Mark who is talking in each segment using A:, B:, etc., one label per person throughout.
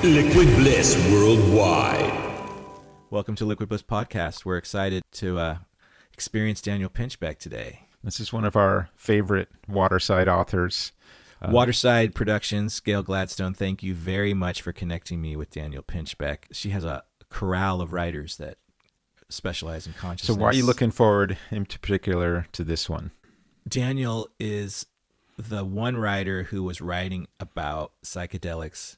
A: Liquid Bliss Worldwide.
B: Welcome to Liquid Bliss Podcast. We're excited to experience Daniel Pinchbeck today.
C: This is one of our favorite Waterside authors.
B: Waterside Productions, Gail Gladstone, thank you very much for connecting me with Daniel Pinchbeck. She has a corral of writers that specialize in consciousness.
C: So why are you looking forward in particular to this one?
B: Daniel is the one writer who was writing about psychedelics,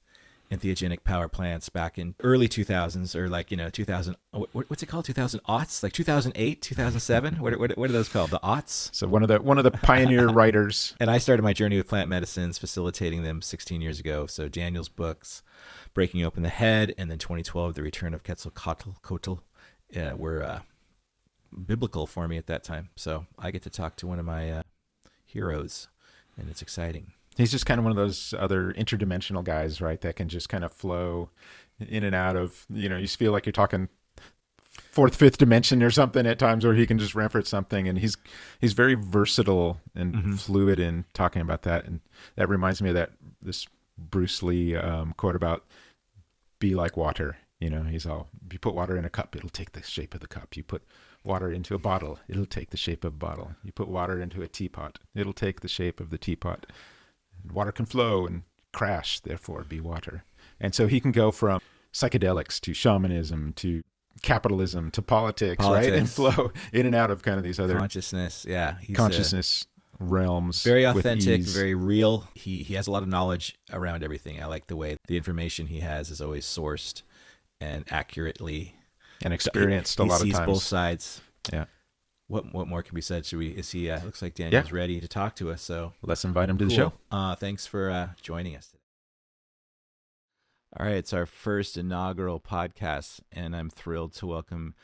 B: entheogenic power plants back in early 2000s, or 2000, what's it called? 2000-aughts? Like 2008, 2007? What are those called? The aughts?
C: So one of the pioneer writers.
B: And I started my journey with plant medicines, facilitating them 16 years ago. So Daniel's books, Breaking Open the Head, and then 2012, The Return of Quetzalcoatl, were biblical for me at that time. So I get to talk to one of my heroes, and it's exciting.
C: He's just kind of one of those other interdimensional guys, right? That can just kind of flow in and out of, you just feel like you're talking fourth, fifth dimension or something at times, or he can just reference something. And he's very versatile and fluid in talking about that. And that reminds me of this Bruce Lee quote about be like water. He's all, if you put water in a cup, it'll take the shape of the cup. You put water into a bottle, it'll take the shape of a bottle. You put water into a teapot, it'll take the shape of the teapot. Water can flow and crash, therefore be water. And so he can go from psychedelics to shamanism to capitalism to politics, right? And flow in and out of kind of these other
B: consciousness. Yeah.
C: Consciousness realms.
B: Very authentic, very real. He has a lot of knowledge around everything. I like the way the information he has is always sourced and accurately.
C: And experienced a lot of times.
B: He sees both sides.
C: Yeah.
B: What more can be said? Looks like Daniel's ready to talk to us. So
C: let's invite him to the show.
B: Thanks for joining us today. All right. It's our first inaugural podcast, and I'm thrilled to welcome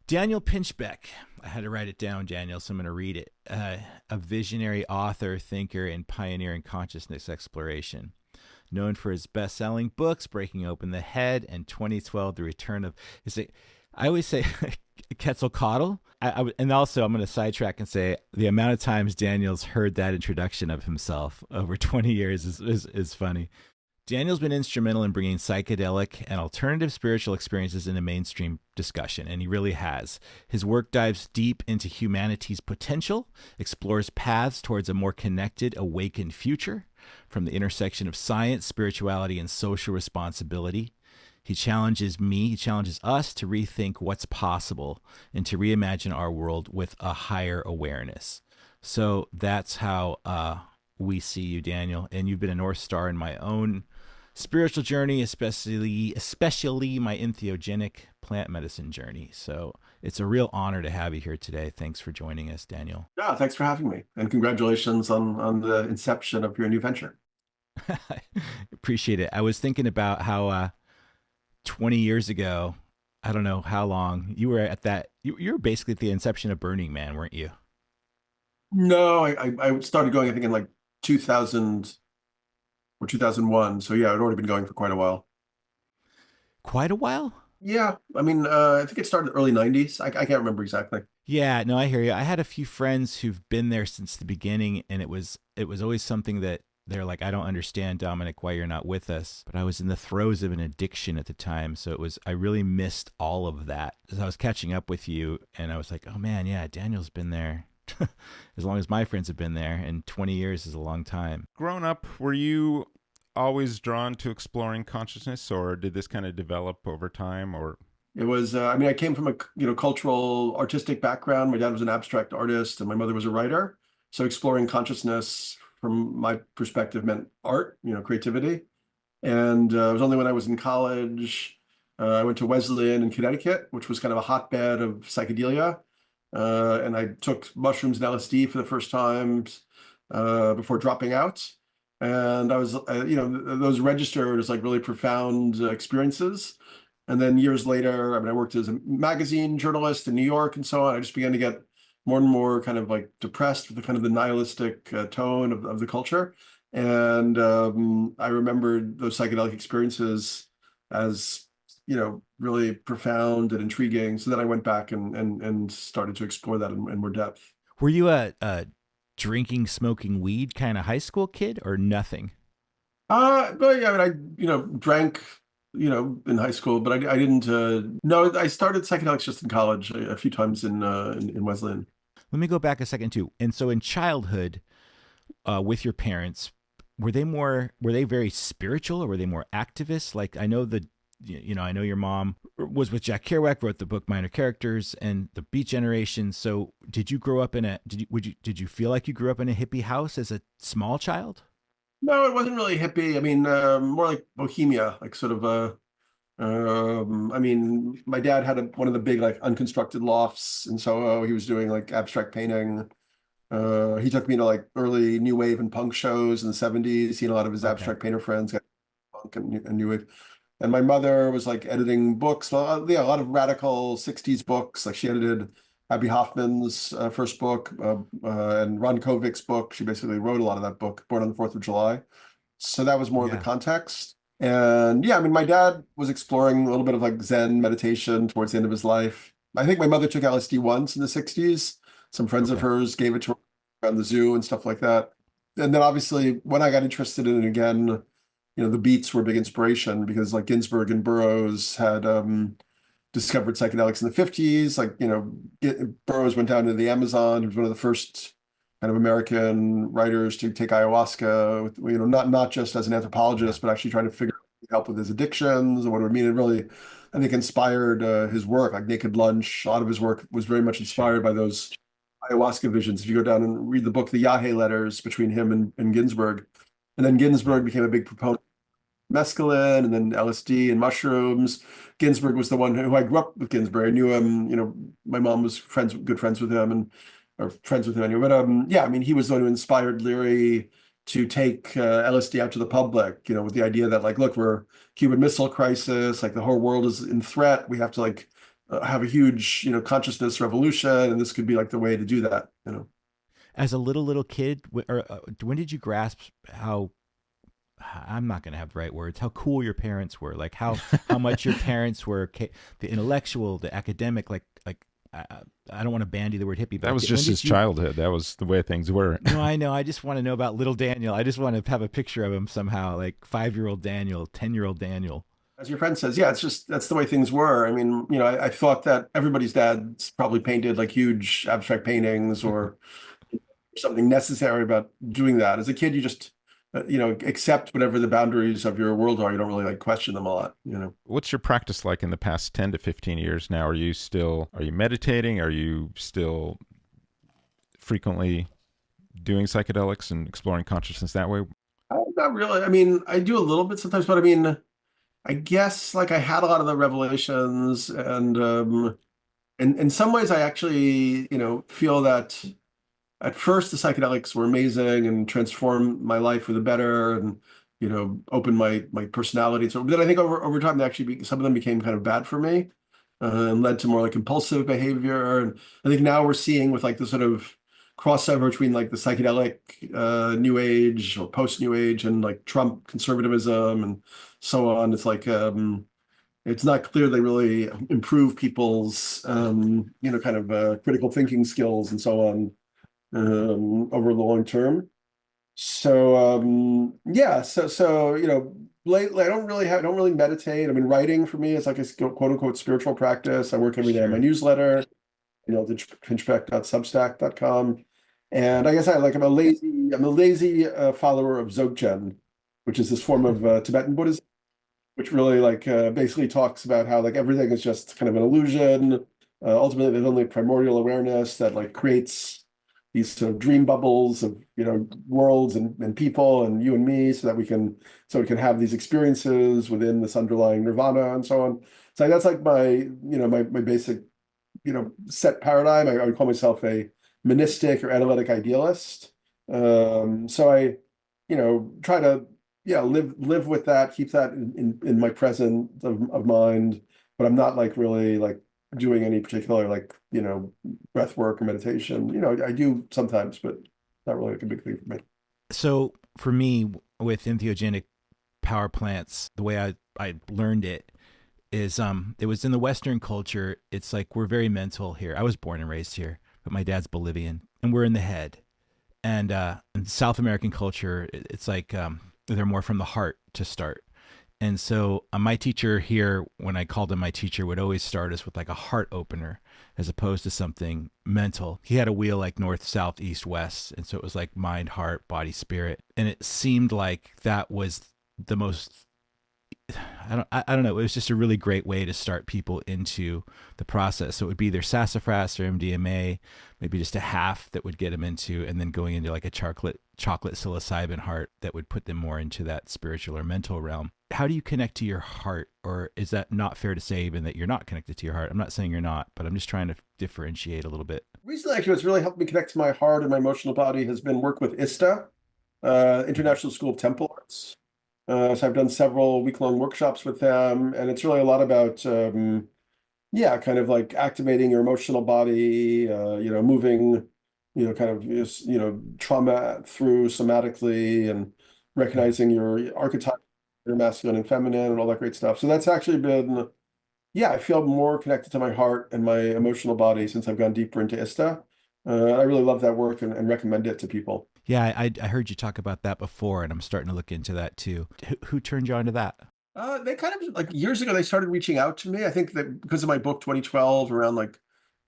B: Daniel Pinchbeck. I had to write it down, Daniel, so I'm going to read it. A visionary author, thinker, and pioneer in consciousness exploration. Known for his best-selling books, Breaking Open the Head, and 2012, The Return of... I always say Quetzalcoatl. And also, I'm going to sidetrack and say the amount of times Daniel's heard that introduction of himself over 20 years is funny. Daniel's been instrumental in bringing psychedelic and alternative spiritual experiences into mainstream discussion, and he really has. His work dives deep into humanity's potential, explores paths towards a more connected, awakened future, from the intersection of science, spirituality, and social responsibility. He challenges us to rethink what's possible and to reimagine our world with a higher awareness. So that's how we see you, Daniel. And you've been a North Star in my own spiritual journey, especially my entheogenic plant medicine journey. So it's a real honor to have you here today. Thanks for joining us, Daniel.
D: Yeah, thanks for having me. And congratulations on the inception of your new venture.
B: Appreciate it. I was thinking about how 20 years ago, I don't know how long, you were at that, you were basically at the inception of Burning Man, weren't you?
D: No, I started going, I think, in like 2000 or 2001. So yeah, I'd already been going for quite a while.
B: Quite a while?
D: Yeah. I mean, I think it started early 90s. I can't remember exactly.
B: Yeah, no, I hear you. I had a few friends who've been there since the beginning, and it was always something that they're like, I don't understand, Dominic, why you're not with us. But I was in the throes of an addiction at the time. So I really missed all of that. As I was catching up with you, and I was like, oh man, yeah, Daniel's been there as long as my friends have been there, and 20 years is a long time.
C: Growing up, were you always drawn to exploring consciousness, or did this kind of develop over time? Or
D: it was, I came from a cultural, artistic background. My dad was an abstract artist, and my mother was a writer. So exploring consciousness from my perspective meant art, creativity. And it was only when I was in college, I went to Wesleyan in Connecticut, which was kind of a hotbed of psychedelia. And I took mushrooms and LSD for the first time before dropping out. And I was, those registered as like really profound experiences. And then years later, I worked as a magazine journalist in New York and so on. I just began to get more and more kind of like depressed with the kind of the nihilistic tone of the culture. And I remembered those psychedelic experiences as, really profound and intriguing. So then I went back and started to explore that in more depth.
B: Were you a drinking, smoking weed kind of high school kid or nothing?
D: But yeah, I drank in high school, but I didn't. No, I started psychedelics just in college a few times in Wesleyan.
B: Let me go back a second too. And so in childhood, with your parents, were they very spiritual, or were they more activists? Like I know I know your mom was with Jack Kerouac, wrote the book Minor Characters and the Beat Generation. So did you grow up did you feel like you grew up in a hippie house as a small child?
D: No, it wasn't really hippie. I mean, more like bohemia, like sort of I mean, my dad had one of the big like unconstructed lofts in Soho. He was doing like abstract painting. He took me to like early new wave and punk shows in the 70s. He and a lot of his
B: Okay.
D: abstract painter friends got punk and new wave. And my mother was like editing books. Well, yeah, a lot of radical 60s books. Like she edited Abby Hoffman's first book and Ron Kovic's book. She basically wrote a lot of that book, Born on the 4th of July. So that was more of the
B: Yeah.
D: context. And yeah, I mean, my dad was exploring a little bit of like Zen meditation towards the end of his life. I think my mother took LSD once in the 60s. Some friends of
B: Okay.
D: hers gave it to her around the zoo and stuff like that. And then obviously when I got interested in it again, the Beats were a big inspiration because like Ginsberg and Burroughs had discovered psychedelics in the 50s. Like, Burroughs went down to the Amazon. He was one of the first kind of American writers to take ayahuasca, not just as an
B: Yeah.
D: anthropologist, but actually trying to figure out help with his addictions and what it would mean. It really, I think, inspired his work, like Naked Lunch. A lot of his work was very much
B: Sure.
D: inspired by those ayahuasca visions. If you go down and read the book, the Yahe letters between him and Ginsberg. And then
B: Yeah.
D: Ginsberg became a big proponent mescaline and then LSD and mushrooms. Ginsberg was the one who I grew up with Ginsberg. I knew him, my mom was good friends with him or friends with him anyway. But yeah, I mean, he was the one who inspired Leary to take LSD out to the public, with the idea that like, look, we're Cuban Missile Crisis, like the whole world is in threat. We have to like have a huge, consciousness revolution. And this could be like the way to do that.
B: As a little kid, when did you grasp how I'm not going to have the right words, how cool your parents were, like how much your parents were the intellectual, the academic, like I, I don't want to bandy the word hippie,
C: That
B: but
C: was
B: when
C: just his
B: did you?
C: childhood. That was the way things were.
B: No, I know. I just want to know about little Daniel. I just want to have a picture of him somehow, like 5-year-old Daniel, 10-year-old Daniel.
D: As your friend says, yeah, that's the way things were. I mean, I thought that everybody's dads probably painted like huge abstract paintings or something necessary about doing that. As a kid, you just, accept whatever the boundaries of your world are. You don't really like question them a lot.
C: What's your practice like in the past 10 to 15 years now? Are you meditating? Are you still frequently doing psychedelics and exploring consciousness that way?
D: Not really. I mean, I do a little bit sometimes, but I mean, I guess like I had a lot of the revelations and in some ways I actually, feel that at first the psychedelics were amazing and transformed my life for the better and opened my personality. So but then I think over time they actually some of them became kind of bad for me and led to more like impulsive behavior. And I think now we're seeing with like the sort of crossover between like the psychedelic new age or post new age and like Trump conservatism and so on. It's like it's not clear they really improve people's kind of critical thinking skills and so on over the long term. So yeah, so lately I don't really meditate. I mean, writing for me is like a quote unquote spiritual practice. I work every day on my
B: Sure.
D: newsletter, the pinchbeck.substack.com. And I guess I'm a lazy follower of Dzogchen, which is this form of Tibetan Buddhism, which really like basically talks about how like everything is just kind of an illusion. Ultimately, there's only primordial awareness that like creates these sort of dream bubbles of worlds and people and you and me, so we can have these experiences within this underlying nirvana and so on. So that's like my basic set paradigm. I would call myself a monistic or analytic idealist. So I try to live with that, keep that in my present of mind, but I'm not like really like doing any particular like breath work or meditation. I do sometimes, but not really like a big thing for me.
B: So for me, with entheogenic power plants, the way I learned it is it was in the Western culture. It's like we're very mental here. I was born and raised here, but my dad's Bolivian, and we're in the head. And in South American culture, it's like they're more from the heart to start. And so my teacher here, when I called him my teacher, would always start us with like a heart opener as opposed to something mental. He had a wheel like north, south, east, west. And so it was like mind, heart, body, spirit. And it seemed like that was the most, I don't know. It was just a really great way to start people into the process. So it would be either sassafras or MDMA, maybe just a half that would get them into, and then going into like a chocolate psilocybin heart that would put them more into that spiritual or mental realm. How do you connect to your heart? Or is that not fair to say even that you're not connected to your heart? I'm not saying you're not, but I'm just trying to differentiate a little bit.
D: Recently, actually, what's really helped me connect to my heart and my emotional body has been work with ISTA, International School of Temple Arts. So I've done several week-long workshops with them, and it's really a lot about, kind of like activating your emotional body, moving, kind of, trauma through somatically and recognizing your archetype, your masculine and feminine and all that great stuff. So that's actually been, I feel more connected to my heart and my emotional body since I've gone deeper into ISTA. I really love that work and recommend it to people.
B: Yeah, I heard you talk about that before, and I'm starting to look into that too. Who turned you on to that?
D: They kind of like years ago, they started reaching out to me. I think that because of my book 2012 around like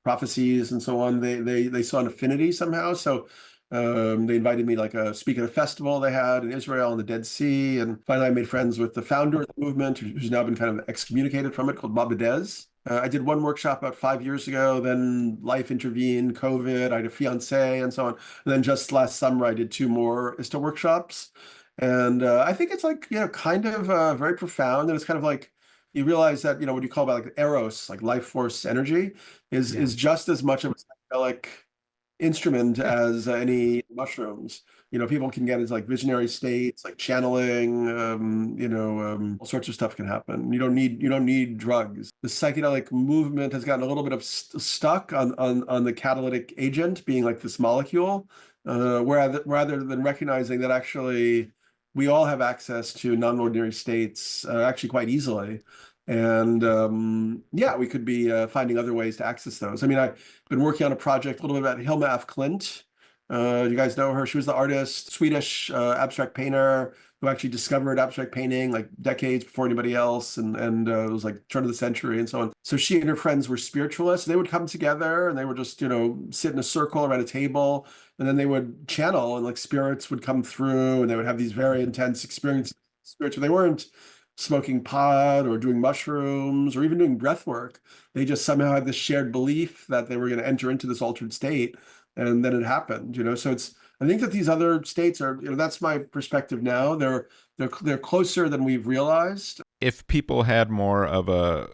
D: prophecies and so on, they saw an affinity somehow. So they invited me like a speak at a festival they had in Israel on the Dead Sea. And finally, I made friends with the founder of the movement, who's now been kind of excommunicated from it, called Baba Dez. I did one workshop about 5 years ago, then life intervened, COVID, I had a fiance and so on. And then just last summer, I did 2 more ISTA workshops. And I think it's like, kind of very profound. And it's kind of like, you realize that, what you call about like eros, like life force energy is just as much of a psychedelic instrument as any mushrooms. People can get into like visionary states, like channeling, all sorts of stuff can happen. You don't need drugs. The psychedelic movement has gotten a little bit of stuck on the catalytic agent being like this molecule, rather than recognizing that actually we all have access to non-ordinary states actually quite easily. And we could be finding other ways to access those. I mean, I've been working on a project a little bit about Hilma af Klint. You guys know her? She was the artist, Swedish abstract painter who actually discovered abstract painting like decades before anybody else, and it was like turn of the century and so on. So she and her friends were spiritualists. They would come together and they would just sit in a circle around a table, and then they would channel, and like spirits would come through, and they would have these very intense experiences. Spiritual. They weren't smoking pot or doing mushrooms or even doing breath work. They just somehow had this shared belief that they were going to enter into this altered state, and then it happened. So I think that these other states are, that's my perspective now. They're closer than we've realized.
C: If people had more of a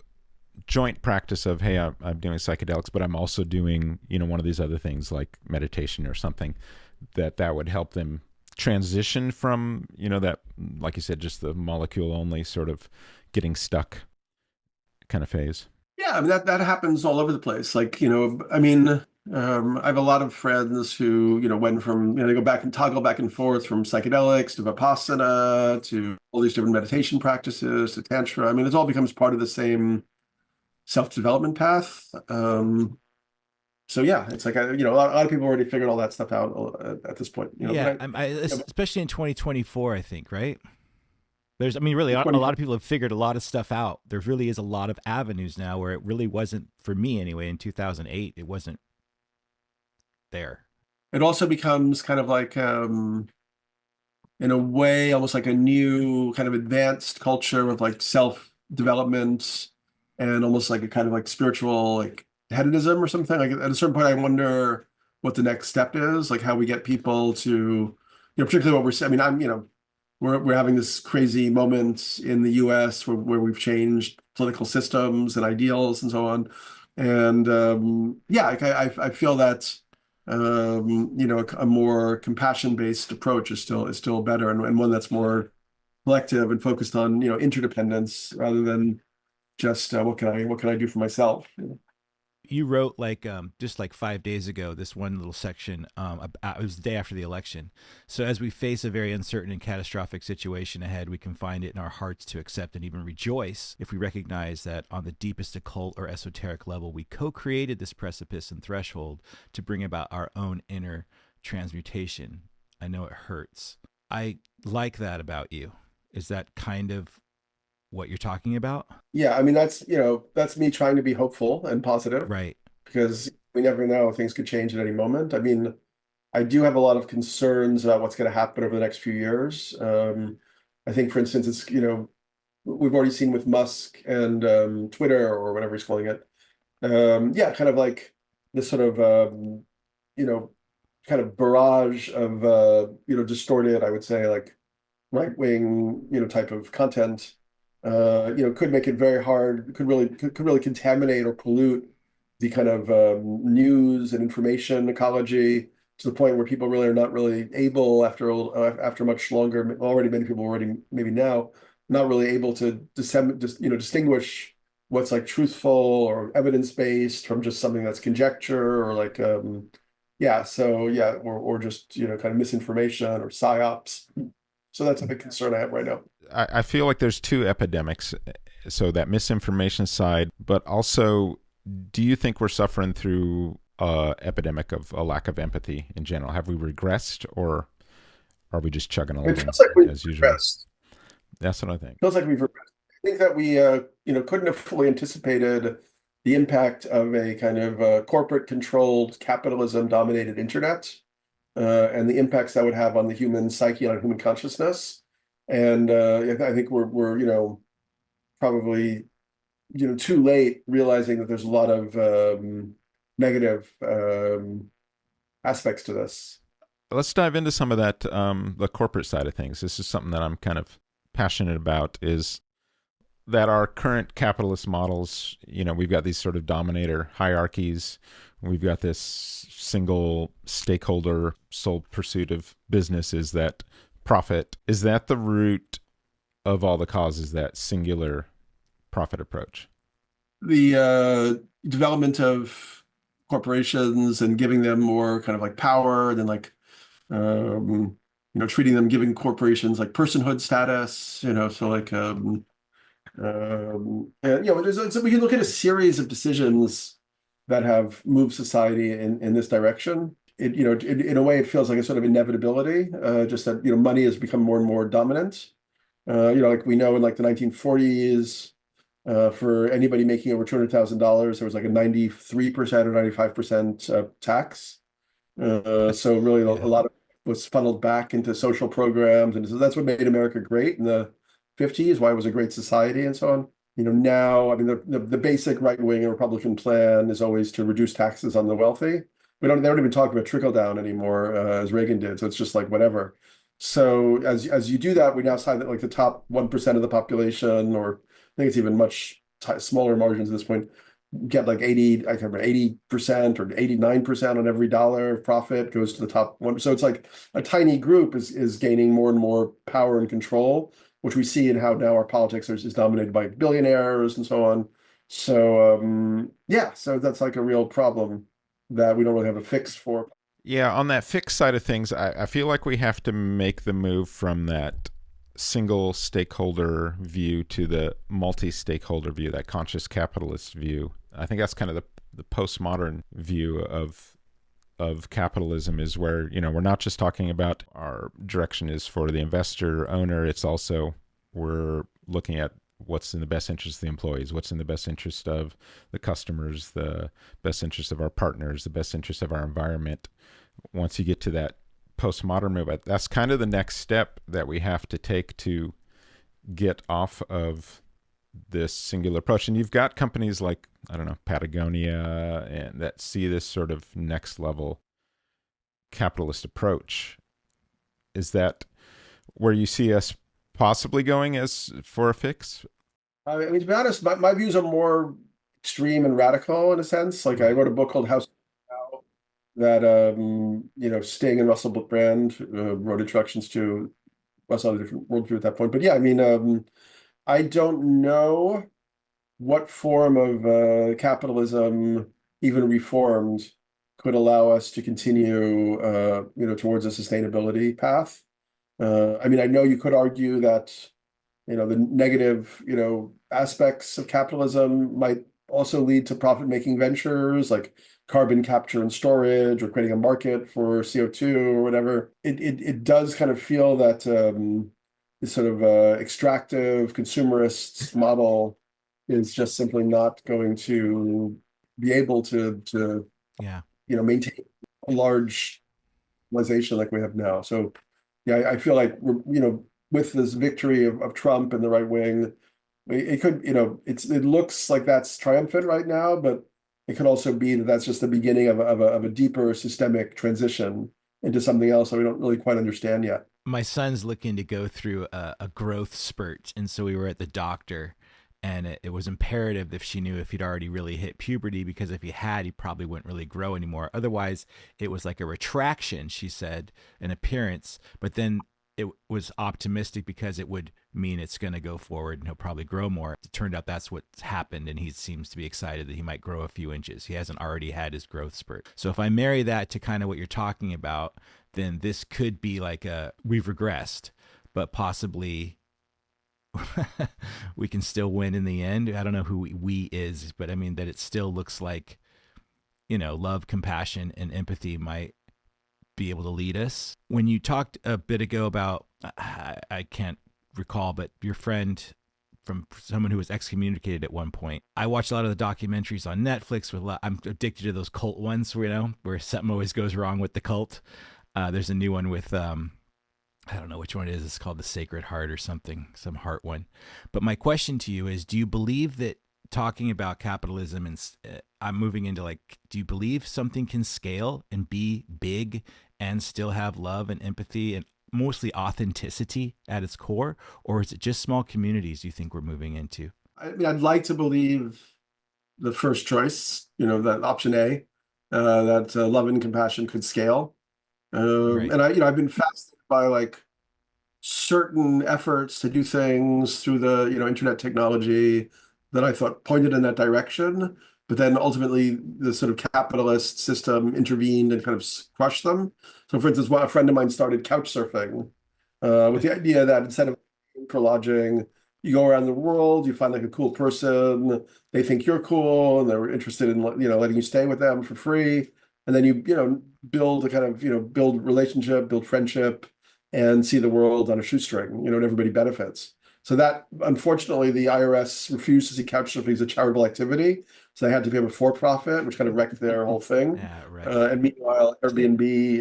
C: joint practice of, hey, I'm doing psychedelics, but I'm also doing, one of these other things like meditation or something, that would help them transition from, that, like you said, just the molecule only sort of getting stuck kind of phase.
D: Yeah, I mean, that happens all over the place. Like, I mean, I have a lot of friends who, went from, they go back and toggle back and forth from psychedelics to Vipassana to all these different meditation practices to Tantra. I mean, it all becomes part of the same self-development path. So yeah, it's like, a lot of people already figured all that stuff out at this point.
B: Especially in 2024, I think, right? Really, a lot of people have figured a lot of stuff out. There really is a lot of avenues now where it really wasn't, for me anyway, in 2008, it wasn't there.
D: It also becomes kind of like, in a way, almost like a new kind of advanced culture with like self-development and almost like a kind of like spiritual, like hedonism or something. Like at a certain point, I wonder what the next step is, like how we get people to, particularly what we're saying. I mean, we're having this crazy moment in the U.S. where we've changed political systems and ideals and so on. And I feel that a more compassion-based approach is still better, and one that's more collective and focused on interdependence rather than just what can I do for myself.
B: You wrote just like 5 days ago, this one little section, it was the day after the election. So as we face a very uncertain and catastrophic situation ahead, we can find it in our hearts to accept and even rejoice if we recognize that on the deepest occult or esoteric level, we co-created this precipice and threshold to bring about our own inner transmutation. I know it hurts. I like that about you, is that kind of what you're talking about?
D: Yeah, I mean, that's me trying to be hopeful and positive,
B: Right.
D: because we never know, things could change at any moment. I mean, I do have a lot of concerns about what's going to happen over the next few years. I think, for instance, we've already seen with Musk and Twitter, or whatever he's calling it. Yeah, kind of like this sort of you know, kind of barrage of distorted, I would say, like right wing, type of content, could make it very hard, could really contaminate or pollute the kind of news and information ecology, to the point where people really are not really able, after much longer, already many people already maybe now not really able to distinguish what's like truthful or evidence-based from just something that's conjecture, or like yeah, so yeah, or just kind of misinformation or psyops. So that's a big concern I have right now.
C: I feel like there's two epidemics. So that misinformation side, but also, do you think we're suffering through epidemic of a lack of empathy in general? Have we regressed, or are we just chugging
D: It
C: along
D: feels like we've
C: as usual?
D: regressed.
C: That's what I think.
D: Feels like we've regressed. I think that we couldn't have fully anticipated the impact of a kind of corporate controlled, capitalism dominated internet, and the impacts that would have on the human psyche, on human consciousness. And I think we're probably too late realizing that there's a lot of negative aspects to this.
C: Let's dive into some of that, the corporate side of things. This is something that I'm kind of passionate about, is that our current capitalist models, we've got these sort of dominator hierarchies. We've got this single stakeholder sole pursuit of business, is that profit. Is that the root of all the causes, that singular profit approach?
D: The development of corporations and giving them more kind of like power, than like giving corporations like personhood status, so like and so we can look at a series of decisions that have moved society in this direction. In a way, it feels like a sort of inevitability, just that money has become more and more dominant. Like we know in like the 1940s, for anybody making over $200,000, there was like a 93% or 95% tax. So really, a lot of it was funneled back into social programs, and so that's what made America great in the 50s, why it was a great society, and so on. Now, I mean, the basic right-wing Republican plan is always to reduce taxes on the wealthy. They don't even talk about trickle down anymore, as Reagan did. So it's just like whatever. So as you do that, we now find that like the top 1% of the population, or I think it's even much smaller margins at this point, get like 80% or 89% on every dollar of profit goes to the top one. So it's like a tiny group is gaining more and more power and control, which we see in how now our politics is dominated by billionaires and so on. So yeah, so that's like a real problem that we don't really have a fix for.
C: Yeah, on that fixed side of things, I feel like we have to make the move from that single stakeholder view to the multi-stakeholder view, that conscious capitalist view. I think that's kind of the postmodern view of capitalism, is where, we're not just talking about our direction is for the investor owner. It's also, we're looking at what's in the best interest of the employees, what's in the best interest of the customers, the best interest of our partners, the best interest of our environment. Once you get to that postmodern movement, that's kind of the next step that we have to take to get off of this singular approach. And you've got companies like, I don't know, Patagonia, and that see this sort of next level capitalist approach. Is that where you see us possibly going as for a fix?
D: I mean, to be honest, my views are more extreme and radical in a sense. Like I wrote a book called House that Sting and Russell Brand wrote introductions to. Russell had a different worldview at that point. But yeah, I mean, I don't know what form of capitalism, even reformed, could allow us to continue towards a sustainability path. I mean, I know you could argue that the negative aspects of capitalism might also lead to profit-making ventures like carbon capture and storage, or creating a market for CO2 or whatever. It does kind of feel that this sort of extractive consumerist model is just simply not going to be able to
B: Yeah.
D: maintain a large civilization like we have now. So yeah, I feel like we're, with this victory of Trump and the right wing, it could, it looks like that's triumphant right now, but it could also be that that's just the beginning of a deeper systemic transition into something else that we don't really quite understand yet.
B: My son's looking to go through a growth spurt, and so we were at the doctor, and it was imperative if she knew if he'd already really hit puberty, because if he had, he probably wouldn't really grow anymore. Otherwise, it was like a retraction, she said, an appearance, but then it was optimistic because it would mean it's going to go forward and he'll probably grow more. It turned out that's what's happened, and he seems to be excited that he might grow a few inches. He hasn't already had his growth spurt. So if I marry that to kind of what you're talking about, then this could be like we've regressed, but possibly we can still win in the end. I don't know who we is, but I mean that it still looks like, love, compassion, and empathy might be able to lead us. When you talked a bit ago about, I can't recall, but your friend from someone who was excommunicated at one point. I watched a lot of the documentaries on Netflix. I'm addicted to those cult ones, where something always goes wrong with the cult. There's a new one with, I don't know which one it is. It's called The Sacred Heart or something, some heart one. But my question to you is, do you believe that talking about capitalism, and I'm moving into do you believe something can scale and be big and still have love and empathy and mostly authenticity at its core? Or is it just small communities you think we're moving into?
D: I mean, I'd like to believe the first choice, that option A, that love and compassion could scale.
B: Right.
D: And I've been fascinated by certain efforts to do things through the, internet technology that I thought pointed in that direction, but then ultimately the sort of capitalist system intervened and kind of crushed them. So for instance, a friend of mine started couch surfing with the idea that instead of for lodging, you go around the world, you find a cool person, they think you're cool, and they're interested in letting you stay with them for free, and then you build a kind of build relationship, build friendship, and see the world on a shoestring, and everybody benefits. So that, unfortunately, the IRS refused to see couchsurfing as a charitable activity, so they had to become a for-profit, which kind of wrecked their whole thing.
B: Yeah, right.
D: And meanwhile, Airbnb,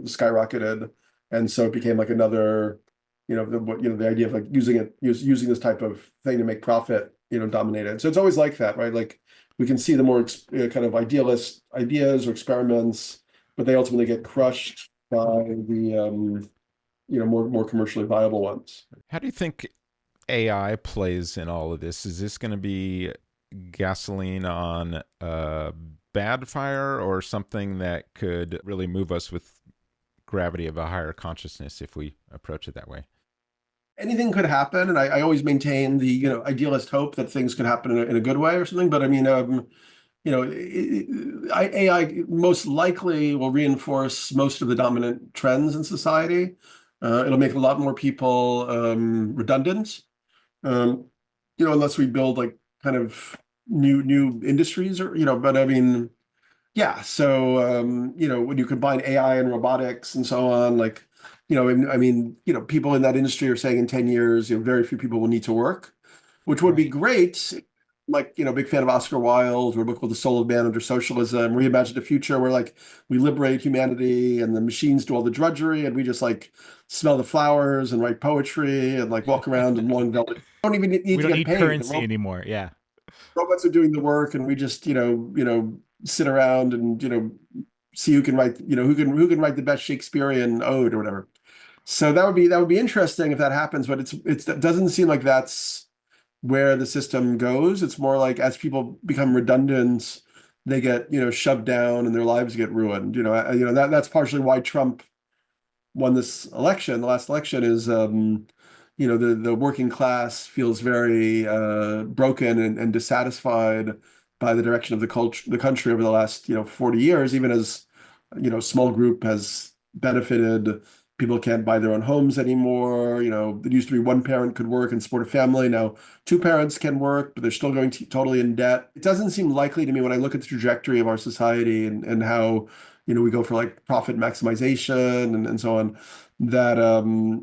D: skyrocketed, and so it became another, the idea of using this type of thing to make profit, dominated. So it's always like that, right? We can see the more kind of idealist ideas or experiments, but they ultimately get crushed by the more commercially viable ones.
C: How do you think AI plays in all of this? Is this going to be gasoline on a bad fire, or something that could really move us with gravity of a higher consciousness if we approach it that way?
D: Anything could happen, and I always maintain the idealist hope that things could happen in a good way or something. But I mean, AI most likely will reinforce most of the dominant trends in society. It'll make a lot more people redundant, unless we build kind of new industries or But I mean, yeah. So when you combine AI and robotics and so on, I mean, people in that industry are saying in 10 years, very few people will need to work, which would be great. Big fan of Oscar Wilde, or a book called The Soul of Man Under Socialism, reimagine a future where we liberate humanity and the machines do all the drudgery and we just smell the flowers and write poetry and walk around and don't even need
B: We
D: to
B: don't
D: get
B: need
D: paid.
B: currency anymore. Yeah.
D: Robots are doing the work and we just, sit around and, see who can write, who can write the best Shakespearean ode or whatever. So that would be interesting if that happens, but it doesn't seem like that's where the system goes. It's more as people become redundant, they get shoved down and their lives get ruined. That's partially why Trump won this election. The last election is the working class feels very broken and dissatisfied by the direction of the country over the last 40 years. Even as small group has benefited. People can't buy their own homes anymore. It used to be one parent could work and support a family. Now two parents can work, but they're still going totally in debt. It doesn't seem likely to me when I look at the trajectory of our society and how, we go for profit maximization and so on, that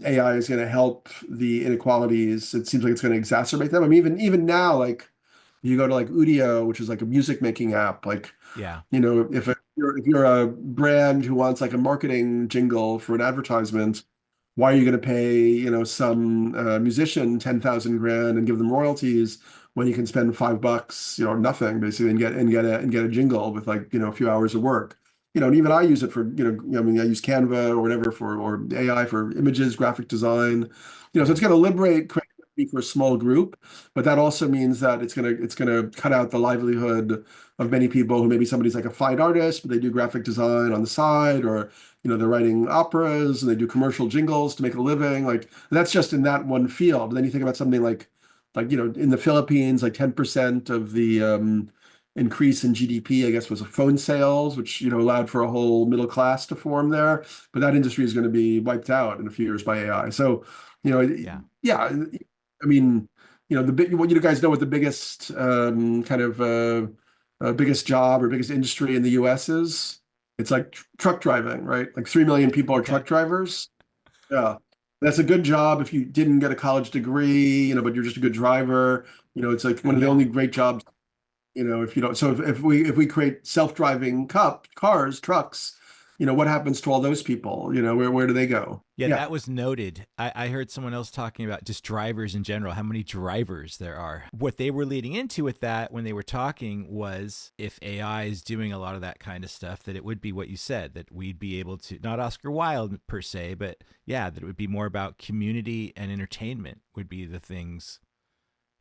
D: AI is going to help the inequalities. It seems like it's going to exacerbate them. I mean, even now, like you go to like Udio, which is like a music making app, like
B: Yeah.
D: if you're a brand who wants like a marketing jingle for an advertisement, why are you going to pay, some musician 10,000 grand and give them royalties when you can spend $5, nothing basically and get a jingle with like, a few hours of work. And even I use it for, I mean, I use Canva or whatever or AI for images, graphic design, so it's going to liberate creativity for a small group, but that also means that it's going to cut out the livelihood of many people who maybe somebody's like a fine artist, but they do graphic design on the side, or they're writing operas and they do commercial jingles to make a living. Like that's just in that one field. And then you think about something like in the Philippines, like 10% of the increase in GDP, I guess, was phone sales, which allowed for a whole middle class to form there. But that industry is going to be wiped out in a few years by AI. So, yeah, I mean, the big, what you guys know what the biggest biggest job or biggest industry in the US is? It's like truck driving, right? Like 3 million people are truck drivers. Yeah. That's a good job if you didn't get a college degree, but you're just a good driver. It's like one of the only great jobs, if you don't. So if we create self-driving cars, trucks, what happens to all those people? Where do they go?
B: Yeah, that was noted. I heard someone else talking about just drivers in general, how many drivers there are. What they were leading into with that when they were talking was if AI is doing a lot of that kind of stuff, that it would be what you said, that we'd be able to, not Oscar Wilde per se, but yeah, that it would be more about community and entertainment would be the things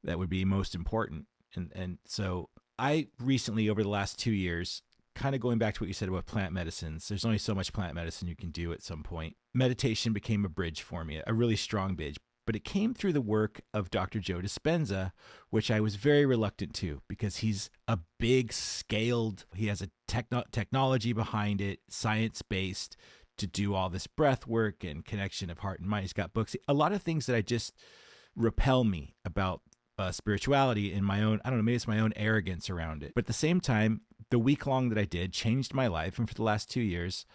B: that would be most important. And so I recently, over the last 2 years, kind of going back to what you said about plant medicines, there's only so much plant medicine you can do at some point. Meditation became a bridge for me, a really strong bridge, but it came through the work of Dr. Joe Dispenza, which I was very reluctant to because he's a big scaled, he has a technology behind it, science-based, to do all this breath work and connection of heart and mind. He's got books, a lot of things that I just repel me about spirituality in my own, I don't know, maybe it's my own arrogance around it. But at the same time, the week long that I did changed my life. And for the last 2 years,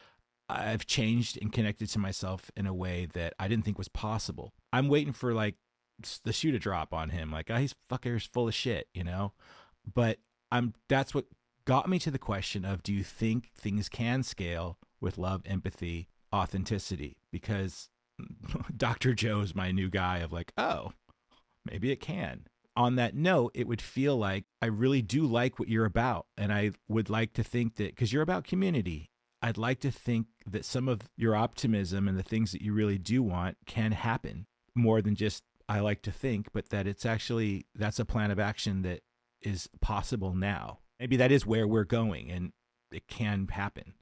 B: I've changed and connected to myself in a way that I didn't think was possible. I'm waiting for like the shoe to drop on him. Like, oh, he's fucker's full of shit, But that's what got me to the question of, do you think things can scale with love, empathy, authenticity? Because Dr. Joe's my new guy of like, oh, maybe it can. On that note, it would feel like I really do like what you're about. And I would like to think that, because you're about community, I'd like to think that some of your optimism and the things that you really do want can happen more than just I like to think, but that it's actually, that's a plan of action that is possible now. Maybe that is where we're going and it can happen.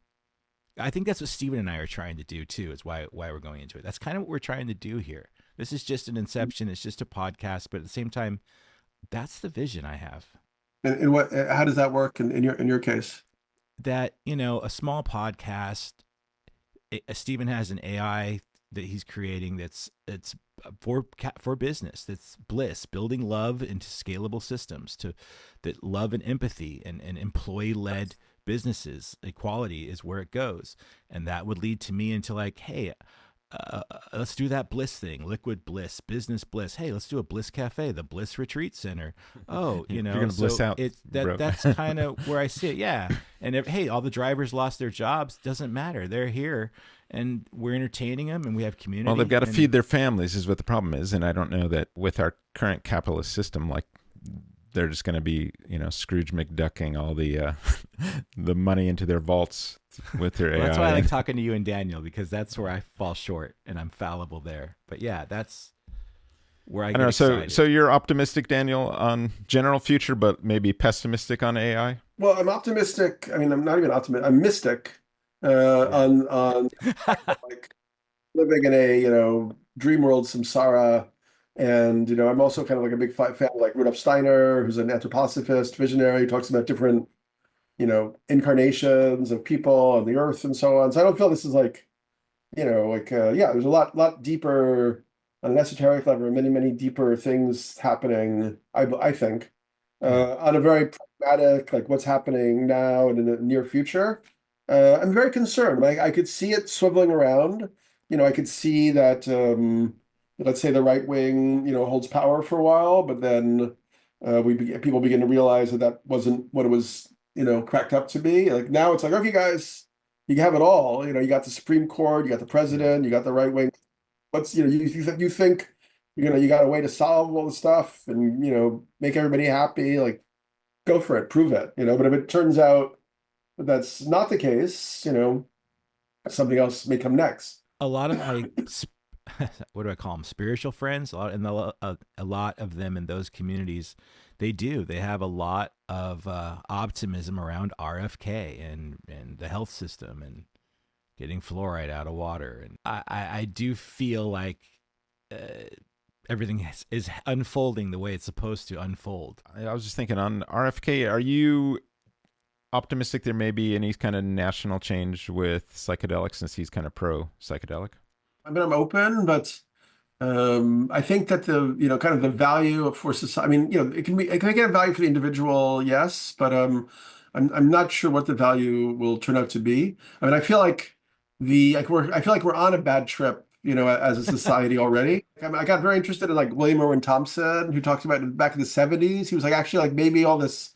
B: I think that's what Stephen and I are trying to do too, is why we're going into it. That's kind of what we're trying to do here. This is just an inception. It's just a podcast, but at the same time, that's the vision I have.
D: And how does that work in your case?
B: That, a small podcast, Stephen has an AI that he's creating it's for business. That's bliss, building love into scalable systems, that love and empathy and employee-led businesses, equality is where it goes. And that would lead to me into like, hey, let's do that bliss thing, liquid bliss, business bliss. Hey, let's do a bliss cafe, the Bliss Retreat Center. Oh,
C: you're gonna bliss out.
B: That's kind of where I see it. Yeah. And hey, all the drivers lost their jobs. Doesn't matter. They're here and we're entertaining them and we have community.
C: Well, they've got to feed their families is what the problem is. And I don't know that with our current capitalist system, like they're just going to be, Scrooge McDucking all the the money into their vaults with their AI.
B: That's why I like talking to you and Daniel, because that's where I fall short and I'm fallible there. But yeah, that's where I get excited.
C: So you're optimistic, Daniel, on general future, but maybe pessimistic on AI?
D: Well, I'm optimistic. I mean, I'm not even optimistic. I'm mystic on like living in a dream world samsara. And I'm also kind of like a big fan of like Rudolf Steiner, who's an anthroposophist, visionary, talks about different incarnations of people on the earth and so on. So I don't feel this is like there's a lot deeper on an esoteric level, many deeper things happening. I think on a very pragmatic, like what's happening now and in the near future. I'm very concerned. Like I could see it swiveling around, I could see that, let's say the right wing, holds power for a while, but then people begin to realize that that wasn't what it was, cracked up to be. Like now it's like, okay, guys, you have it all. You got the Supreme Court, you got the president, you got the right wing. What's, you think, you got a way to solve all the stuff and, make everybody happy, like go for it, prove it, but if it turns out that that's not the case, something else may come next.
B: A lot of my what do I call them? Spiritual friends. A lot of them in those communities, they have a lot of optimism around RFK and the health system and getting fluoride out of water. And I do feel like everything is unfolding the way it's supposed to unfold.
C: I was just thinking on RFK, are you optimistic there may be any kind of national change with psychedelics since he's kind of pro psychedelic?
D: I mean, I'm open, but I think that the kind of the value for society. I mean, it can get a value for the individual, yes, but I'm not sure what the value will turn out to be. I mean, I feel like we're on a bad trip, as a society already. I got very interested in like William Owen Thompson, who talked about back in the 70s. He was like, actually, like maybe all this,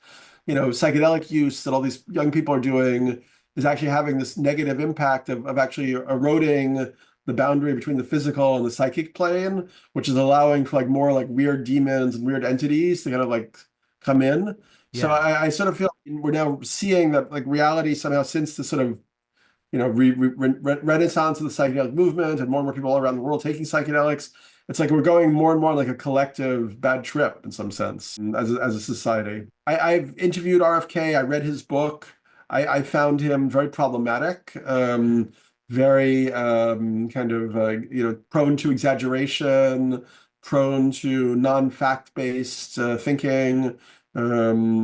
D: psychedelic use that all these young people are doing is actually having this negative impact of actually eroding the boundary between the physical and the psychic plane, which is allowing for like more like weird demons and weird entities to kind of like come in. Yeah. So I sort of feel like we're now seeing that like reality somehow, since the sort of renaissance of the psychedelic movement and more people all around the world taking psychedelics, it's like we're going more and more like a collective bad trip in some sense as a society. I've interviewed RFK. I read his book. I found him very problematic, very kind of prone to exaggeration, prone to non-fact-based thinking, so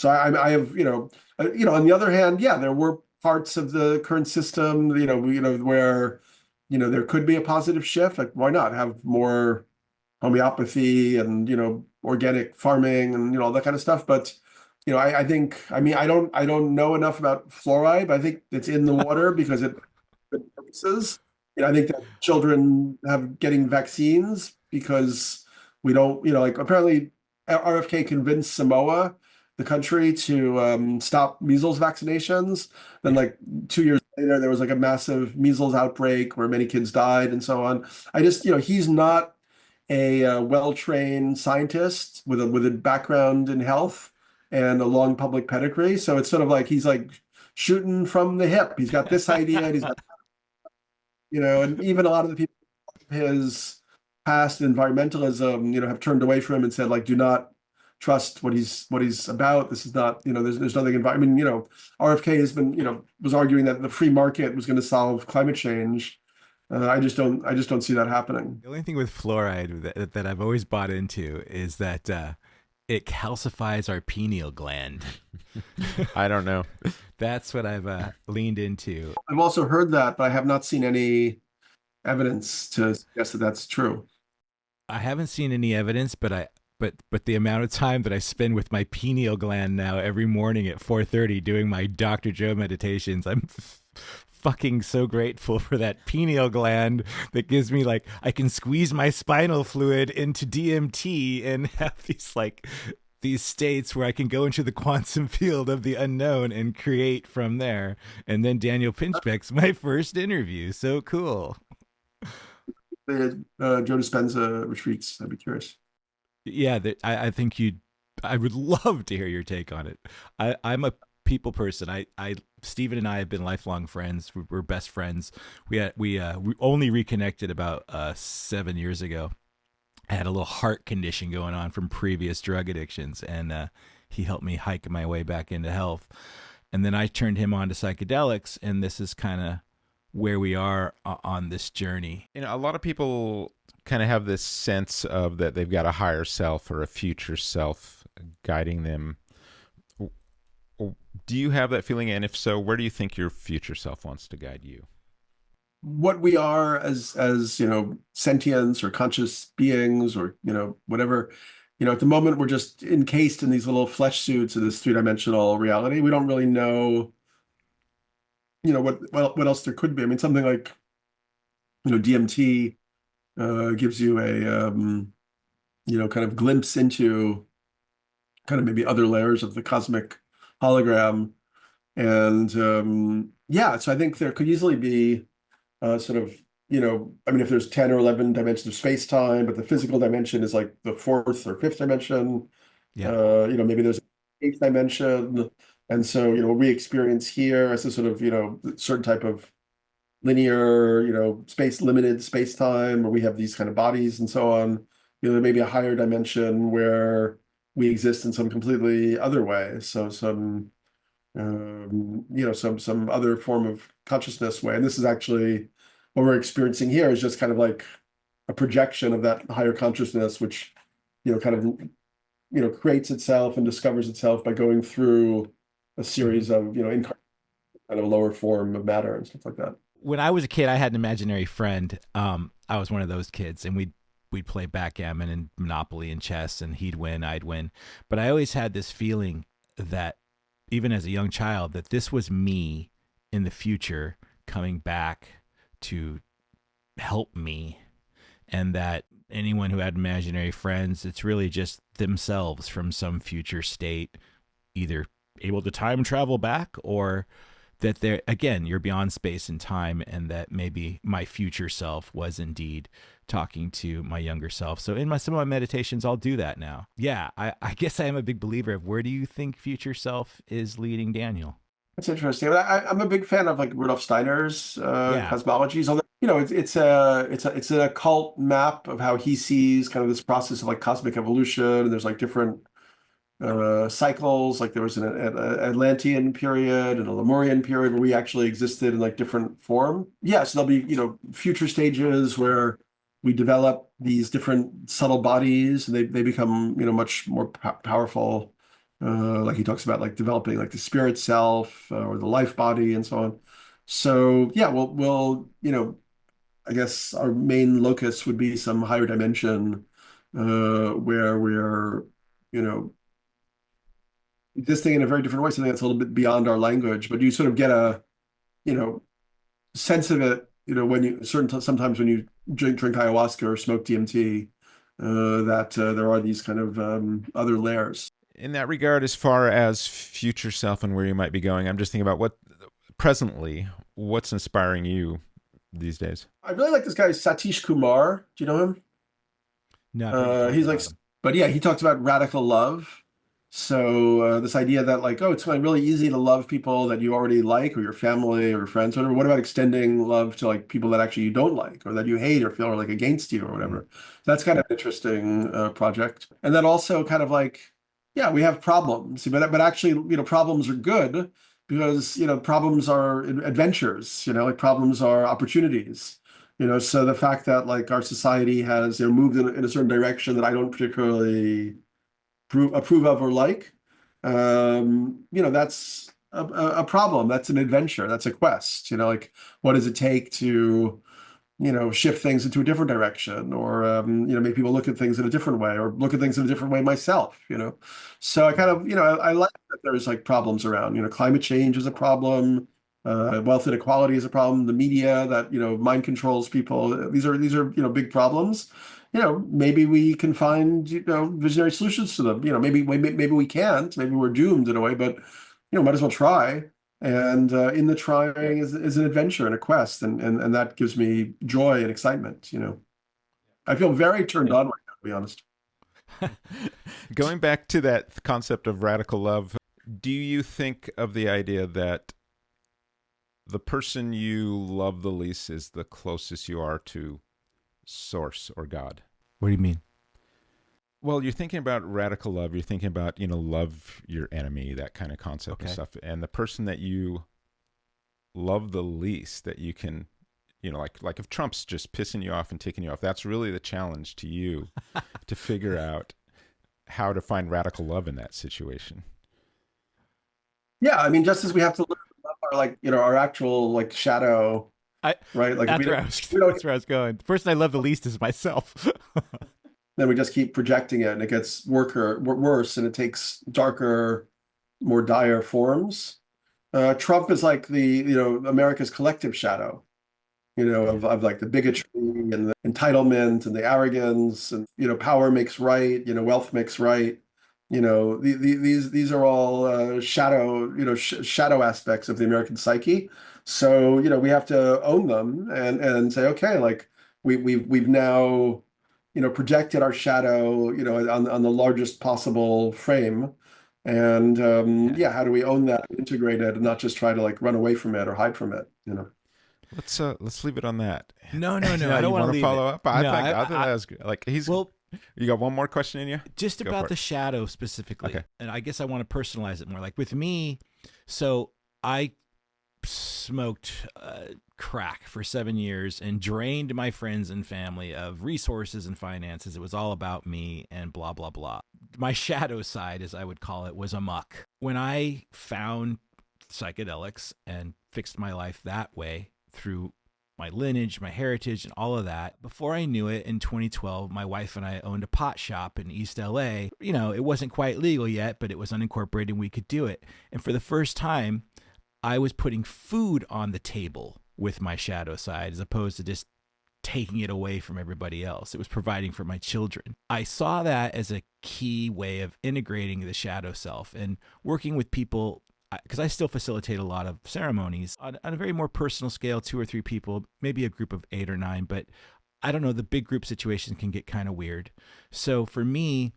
D: I have on the other hand, yeah, there were parts of the current system, where there could be a positive shift. Like, why not have more homeopathy and organic farming and all that kind of stuff? But I think, I mean, I don't know enough about fluoride, but I think it's in the water because it good purposes. I think that children have getting vaccines because we don't, like apparently RFK convinced Samoa, the country, to stop measles vaccinations. Then like 2 years later, there was like a massive measles outbreak where many kids died and so on. I just, he's not a well-trained scientist with a background in health and a long public pedigree. So it's sort of like he's like shooting from the hip. He's got this idea, and he's got, and even a lot of the people his past environmentalism, have turned away from him and said, like, do not trust what he's about. This is not, there's nothing environment. I mean, RFK has been, was arguing that the free market was going to solve climate change. I just don't see that happening.
B: The only thing with fluoride that I've always bought into is that it calcifies our pineal gland.
C: I don't know.
B: That's what I've leaned into.
D: I've also heard that, but I have not seen any evidence to suggest that that's true.
B: I haven't seen any evidence, but the amount of time that I spend with my pineal gland now every morning at 4:30 doing my Dr. Joe meditations, I'm fucking so grateful for that pineal gland that gives me, like, I can squeeze my spinal fluid into DMT and have these states where I can go into the quantum field of the unknown and create from there. And then Daniel Pinchbeck's my first interview. So cool.
D: The Joe Dispenza retreats. I'd be curious.
B: Yeah, I think I would love to hear your take on it. I'm a people person. Stephen and I have been lifelong friends. We're best friends. We only reconnected about 7 years ago. I had a little heart condition going on from previous drug addictions, and he helped me hike my way back into health. And then I turned him on to psychedelics, and this is kind of where we are on this journey.
C: A lot of people kind of have this sense of that they've got a higher self or a future self guiding them. Do you have that feeling? And if so, where do you think your future self wants to guide you?
D: What we are as sentients or conscious beings or whatever, at the moment we're just encased in these little flesh suits of this three-dimensional reality. We don't really know what else there could be. I mean, something like DMT gives you a kind of glimpse into kind of maybe other layers of the cosmic hologram. And so I think there could easily be sort of, if there's 10 or 11 dimensions of space-time, but the physical dimension is like the fourth or fifth dimension.
B: Yeah.
D: Maybe there's an eighth dimension. And so, what we experience here as a sort of, certain type of linear, limited space-time, where we have these kind of bodies and so on. There may be a higher dimension where we exist in some completely other way. So some other form of consciousness way. And this is actually what we're experiencing here is just kind of like a projection of that higher consciousness, which, kind of, creates itself and discovers itself by going through a series of, kind of a lower form of matter and stuff like that.
B: When I was a kid, I had an imaginary friend. I was one of those kids, and we'd play backgammon and Monopoly and chess, and he'd win, I'd win. But I always had this feeling that, even as a young child, that this was me in the future coming back to help me, and that anyone who had imaginary friends, it's really just themselves from some future state, either able to time travel back, or that they're, again, you're beyond space and time, and that maybe my future self was indeed talking to my younger self. So in some of my meditations, I'll do that now. Yeah, I guess I am a big believer of, where do you think future self is leading Daniel?
D: That's interesting. I'm a big fan of like Rudolf Steiner's cosmologies. Although, it's an occult map of how he sees kind of this process of like cosmic evolution. And there's like different cycles. Like there was an Atlantean period and a Lemurian period where we actually existed in like different form. Yeah, so there'll be future stages where we develop these different subtle bodies, and they become much more powerful. Like he talks about like developing like the spirit self or the life body and so on. So yeah, we'll I guess our main locus would be some higher dimension where we're existing in a very different way, something that's a little bit beyond our language, but you sort of get a sense of it when you sometimes when you drink ayahuasca or smoke DMT, that there are these kind of other layers.
C: In that regard, as far as future self and where you might be going, I'm just thinking about what's inspiring you these days?
D: I really like this guy, Satish Kumar. Do you know him?
B: No.
D: He's like, but yeah, he talks about radical love. So this idea that like, it's really easy to love people that you already like, or your family or your friends, or whatever. What about extending love to like people that actually you don't like, or that you hate, or feel like against you, or whatever? That's kind of an interesting project. And then also kind of like, yeah, we have problems, but actually, problems are good, because problems are adventures. Like problems are opportunities. So the fact that like our society has moved in a certain direction that I don't particularly approve of or like, that's a problem. That's an adventure. That's a quest. Like, what does it take to shift things into a different direction, or make people look at things in a different way, or look at things in a different way myself. So I kind of I like that there's like problems around. Climate change is a problem. Wealth inequality is a problem. The media that mind controls people. These are big problems. Maybe we can find visionary solutions to them. Maybe we can't. Maybe we're doomed in a way, but might as well try. And in the trying is an adventure and a quest, and that gives me joy and excitement. I feel very turned on right now, to be honest.
C: Going back to that concept of radical love, do you think of the idea that the person you love the least is the closest you are to Source or God?
B: What do you mean?
C: Well, you're thinking about radical love. You're thinking about, love your enemy, that kind of concept and stuff. And the person that you love the least, that you can, like if Trump's just pissing you off and ticking you off, that's really the challenge to you to figure out how to find radical love in that situation.
D: Yeah, I mean, just as we have to love our actual like shadow, right? Like
B: that's where I was going. The person I love the least is myself.
D: Then we just keep projecting it, and it gets worse, and it takes darker, more dire forms. Trump is like the America's collective shadow. of like the bigotry and the entitlement and the arrogance and, power makes right, wealth makes right. These are all shadow, shadow aspects of the American psyche. So, we have to own them and say, okay, like we've now, projected our shadow, on the largest possible frame. And how do we own that, integrate it, and not just try to like run away from it or hide from it?
C: Let's leave it on that.
B: No. I
C: You
B: don't want to leave
C: follow
B: it.
C: up. I
B: No,
C: think that was good. Like you got one more question in you?
B: Just
C: Go
B: about
C: for
B: the
C: it.
B: shadow specifically.
C: Okay.
B: And I guess I want to personalize it more. Like with me, so I smoked crack for 7 years and drained my friends and family of resources and finances. It was all about me and blah, blah, blah. My shadow side, as I would call it, was amok. When I found psychedelics and fixed my life that way through my lineage, my heritage, and all of that. Before I knew it, in 2012, my wife and I owned a pot shop in East LA. It wasn't quite legal yet, but it was unincorporated and we could do it. And for the first time, I was putting food on the table with my shadow side as opposed to just taking it away from everybody else. It was providing for my children. I saw that as a key way of integrating the shadow self and working with people, because I still facilitate a lot of ceremonies on a very more personal scale, 2 or 3 people, maybe a group of 8 or 9, but I don't know, the big group situation can get kind of weird. So for me,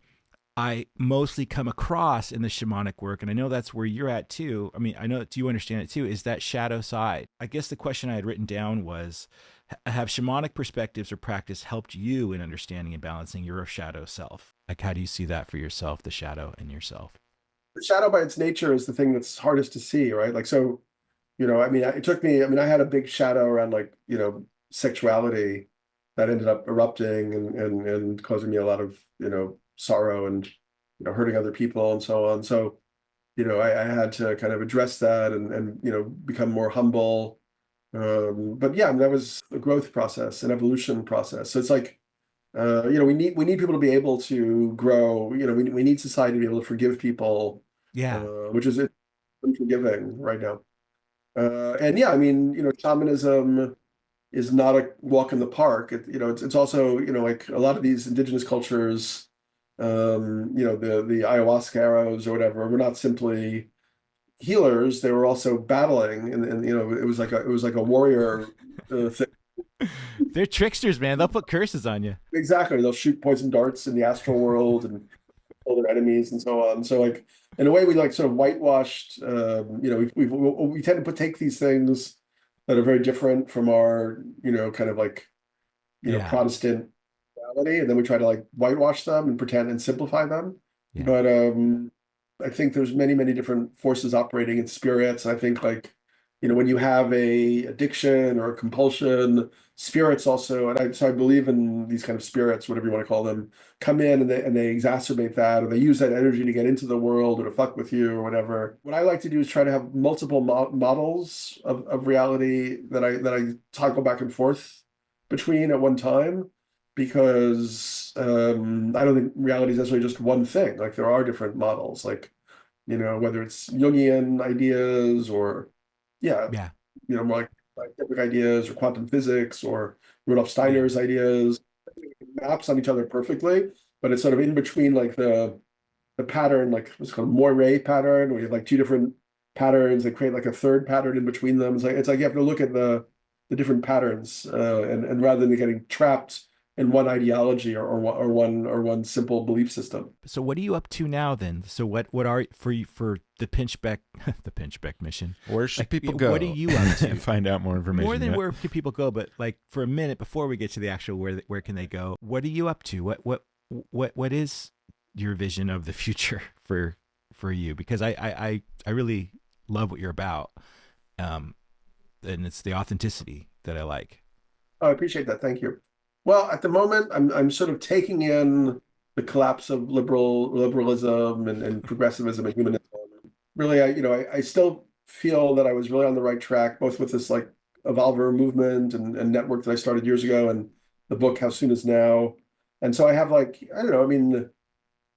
B: I mostly come across in the shamanic work, and I know that's where you're at too. I mean, I know that you understand it too, is that shadow side. I guess the question I had written down was, have shamanic perspectives or practice helped you in understanding and balancing your shadow self? Like, how do you see that for yourself, the shadow in yourself?
D: The shadow by its nature is the thing that's hardest to see, right? Like, so, it took me, I had a big shadow around like, sexuality that ended up erupting and causing me a lot of, sorrow and, hurting other people and so on. So, I had to kind of address that and become more humble. But yeah, that was a growth process, an evolution process. So it's like, we need people to be able to grow. We need society to be able to forgive people,
B: Yeah.
D: which is unforgiving right now. And yeah, shamanism is not a walk in the park. It's also, like a lot of these indigenous cultures, the ayahuasca arrows or whatever, were not simply healers. They were also battling, and it was like a warrior thing.
B: They're tricksters, man. They'll put curses on you.
D: Exactly. They'll shoot poison darts in the astral world and kill their enemies and so on. So like in a way, we like sort of whitewashed. We tend to take these things that are very different from our kind of like
B: Yeah.
D: Protestant reality, and then we try to like whitewash them and pretend and simplify them.
B: Yeah.
D: But I think there's many different forces operating in spirits. I think like when you have a addiction or a compulsion, spirits also, so I believe in these kind of spirits, whatever you want to call them, come in and they exacerbate that, or they use that energy to get into the world or to fuck with you or whatever. What I like to do is try to have multiple models of reality that I toggle back and forth between at one time, because I don't think reality is necessarily just one thing. Like there are different models, like whether it's Jungian ideas or
B: Yeah.
D: more like scientific ideas or quantum physics or Rudolf Steiner's ideas. It maps on each other perfectly, but it's sort of in between like the pattern, like what's called Moiré pattern, where you have like 2 different patterns that create like a third pattern in between them. It's like you have to look at the different patterns, and rather than getting trapped in one ideology or one simple belief system.
B: So what are you up to now then? So what are for the Pinchbeck the Pinchbeck mission?
C: Where should
B: Like,
C: people go?
B: What are you up to?
C: Find out more information.
B: More than where can people go, but like for a minute before we get to the actual where can they go? What are you up to? What is your vision of the future for you? Because I really love what you're about, and it's the authenticity that I like.
D: Oh, I appreciate that. Thank you. Well, at the moment, I'm sort of taking in the collapse of liberalism and progressivism and humanism. Really, I still feel that I was really on the right track, both with this like Evolver movement and network that I started years ago, and the book How Soon Is Now. And so I have like, I don't know,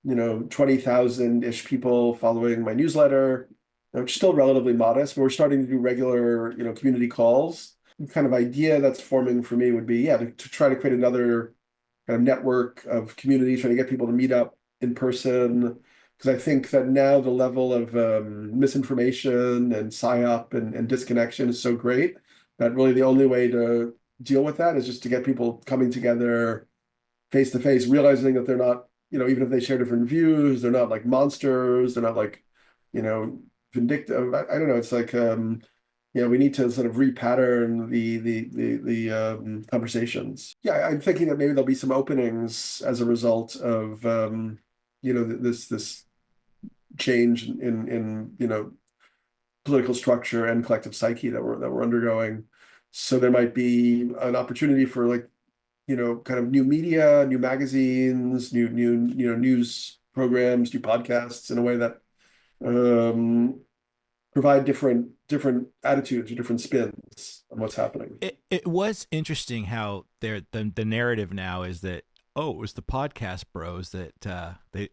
D: 20,000-ish people following my newsletter, which is still relatively modest, but we're starting to do regular, community calls. kind of idea that's forming for me would be, yeah, to try to create another kind of network of communities, trying to get people to meet up in person. Because I think that now the level of misinformation and psyop and disconnection is so great that really the only way to deal with that is just to get people coming together face to face, realizing that they're not, even if they share different views, they're not like monsters, they're not like, vindictive. I don't know. It's like, we need to sort of repattern the conversations. Yeah, I'm thinking that maybe there'll be some openings as a result of this change in political structure and collective psyche that we're undergoing. So there might be an opportunity for like, kind of new media, new magazines, new news programs, new podcasts in a way that provide different attitudes or different spins on what's happening.
B: It was interesting how the narrative now is that, oh, it was the podcast bros that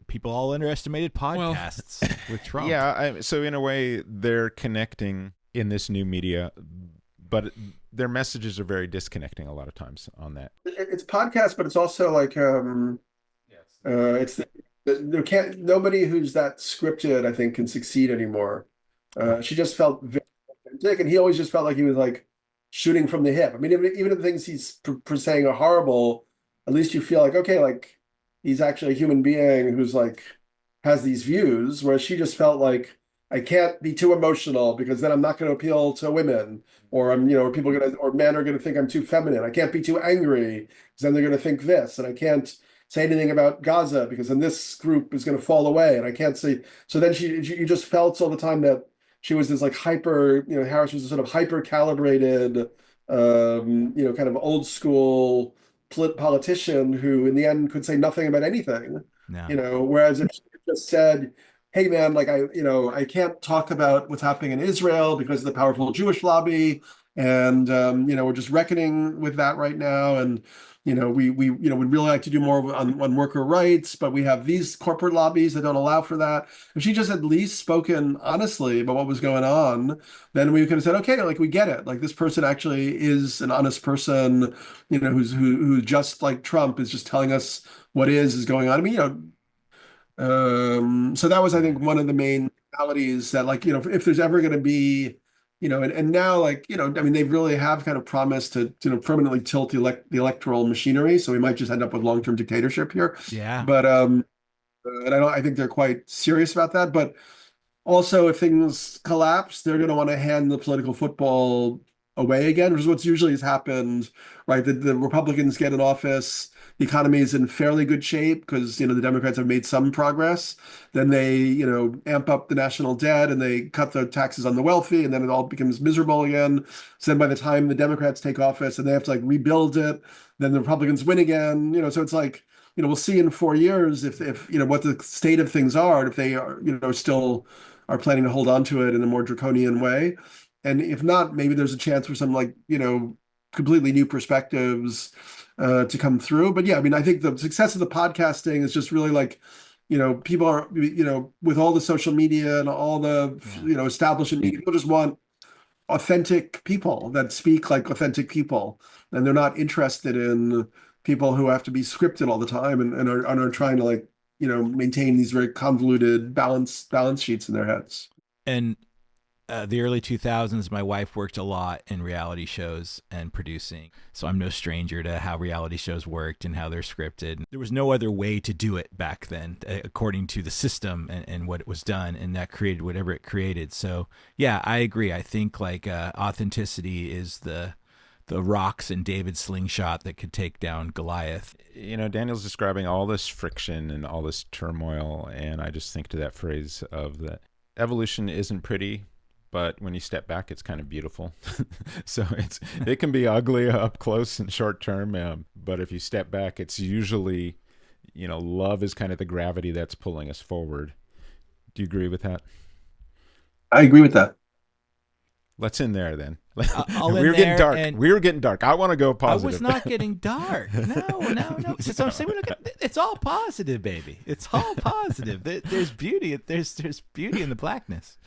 B: people all underestimated podcasts with Trump.
C: Yeah, so in a way, they're connecting in this new media, but their messages are very disconnecting a lot of times on that.
D: It's podcasts, but it's also like nobody who's that scripted, I think, can succeed anymore. She just felt very authentic, and he always just felt like he was like shooting from the hip. I mean, even if the things he's saying are horrible, at least you feel like, okay, like he's actually a human being who's like has these views, whereas she just felt like, I can't be too emotional because then I'm not going to appeal to women, or or men are going to think I'm too feminine. I can't be too angry because then they're going to think this, and I can't say anything about Gaza because then this group is going to fall away, and I can't say. So then you just felt all the time that she was this like hyper, Harris was a sort of hyper calibrated, kind of old school politician who in the end could say nothing about anything.
B: No.
D: Whereas if she just said, hey man, like I can't talk about what's happening in Israel because of the powerful Jewish lobby, and we're just reckoning with that right now, and we'd really like to do more on worker rights, but we have these corporate lobbies that don't allow for that. If she just at least spoken honestly about what was going on, then we could have said, okay, like we get it, like this person actually is an honest person, who just like Trump is just telling us what is going on. I mean, so that was, I think, one of the main realities that, like, if there's ever going to be, and now, like, I mean, they really have kind of promised to, permanently tilt the electoral machinery. So we might just end up with long-term dictatorship here.
B: Yeah.
D: But, and I think they're quite serious about that. But also, if things collapse, they're going to want to hand the political football away again, which is what's usually has happened, right? The Republicans get in office, the economy is in fairly good shape because, the Democrats have made some progress. Then they, amp up the national debt and they cut the taxes on the wealthy, and then it all becomes miserable again. So then by the time the Democrats take office and they have to like rebuild it, then the Republicans win again, so it's like, we'll see in 4 years if what the state of things are, and if they are, still are planning to hold on to it in a more draconian way. And if not, maybe there's a chance for some like, completely new perspectives to come through. But yeah, I mean, I think the success of the podcasting is just really like, people are, with all the social media and all the, establishment, people just want authentic people that speak like authentic people. And they're not interested in people who have to be scripted all the time and are trying to like, maintain these very convoluted balance sheets in their heads.
B: And the early 2000s, my wife worked a lot in reality shows and producing. So I'm no stranger to how reality shows worked and how they're scripted. There was no other way to do it back then, according to the system and what it was done. And that created whatever it created. So yeah, I agree. I think like authenticity is the rocks in David's slingshot that could take down Goliath.
C: Daniel's describing all this friction and all this turmoil. And I just think to that phrase of that evolution isn't pretty, but when you step back, it's kind of beautiful. So it can be ugly up close and short term. But if you step back, it's usually, love is kind of the gravity that's pulling us forward. Do you agree with that?
D: I agree with that.
C: Let's end there then.
B: We're
C: getting dark. We're getting dark. I want to go positive.
B: I was not getting dark. No. So I'm saying, it's all positive, baby. It's all positive. There's beauty. There's beauty in the blackness.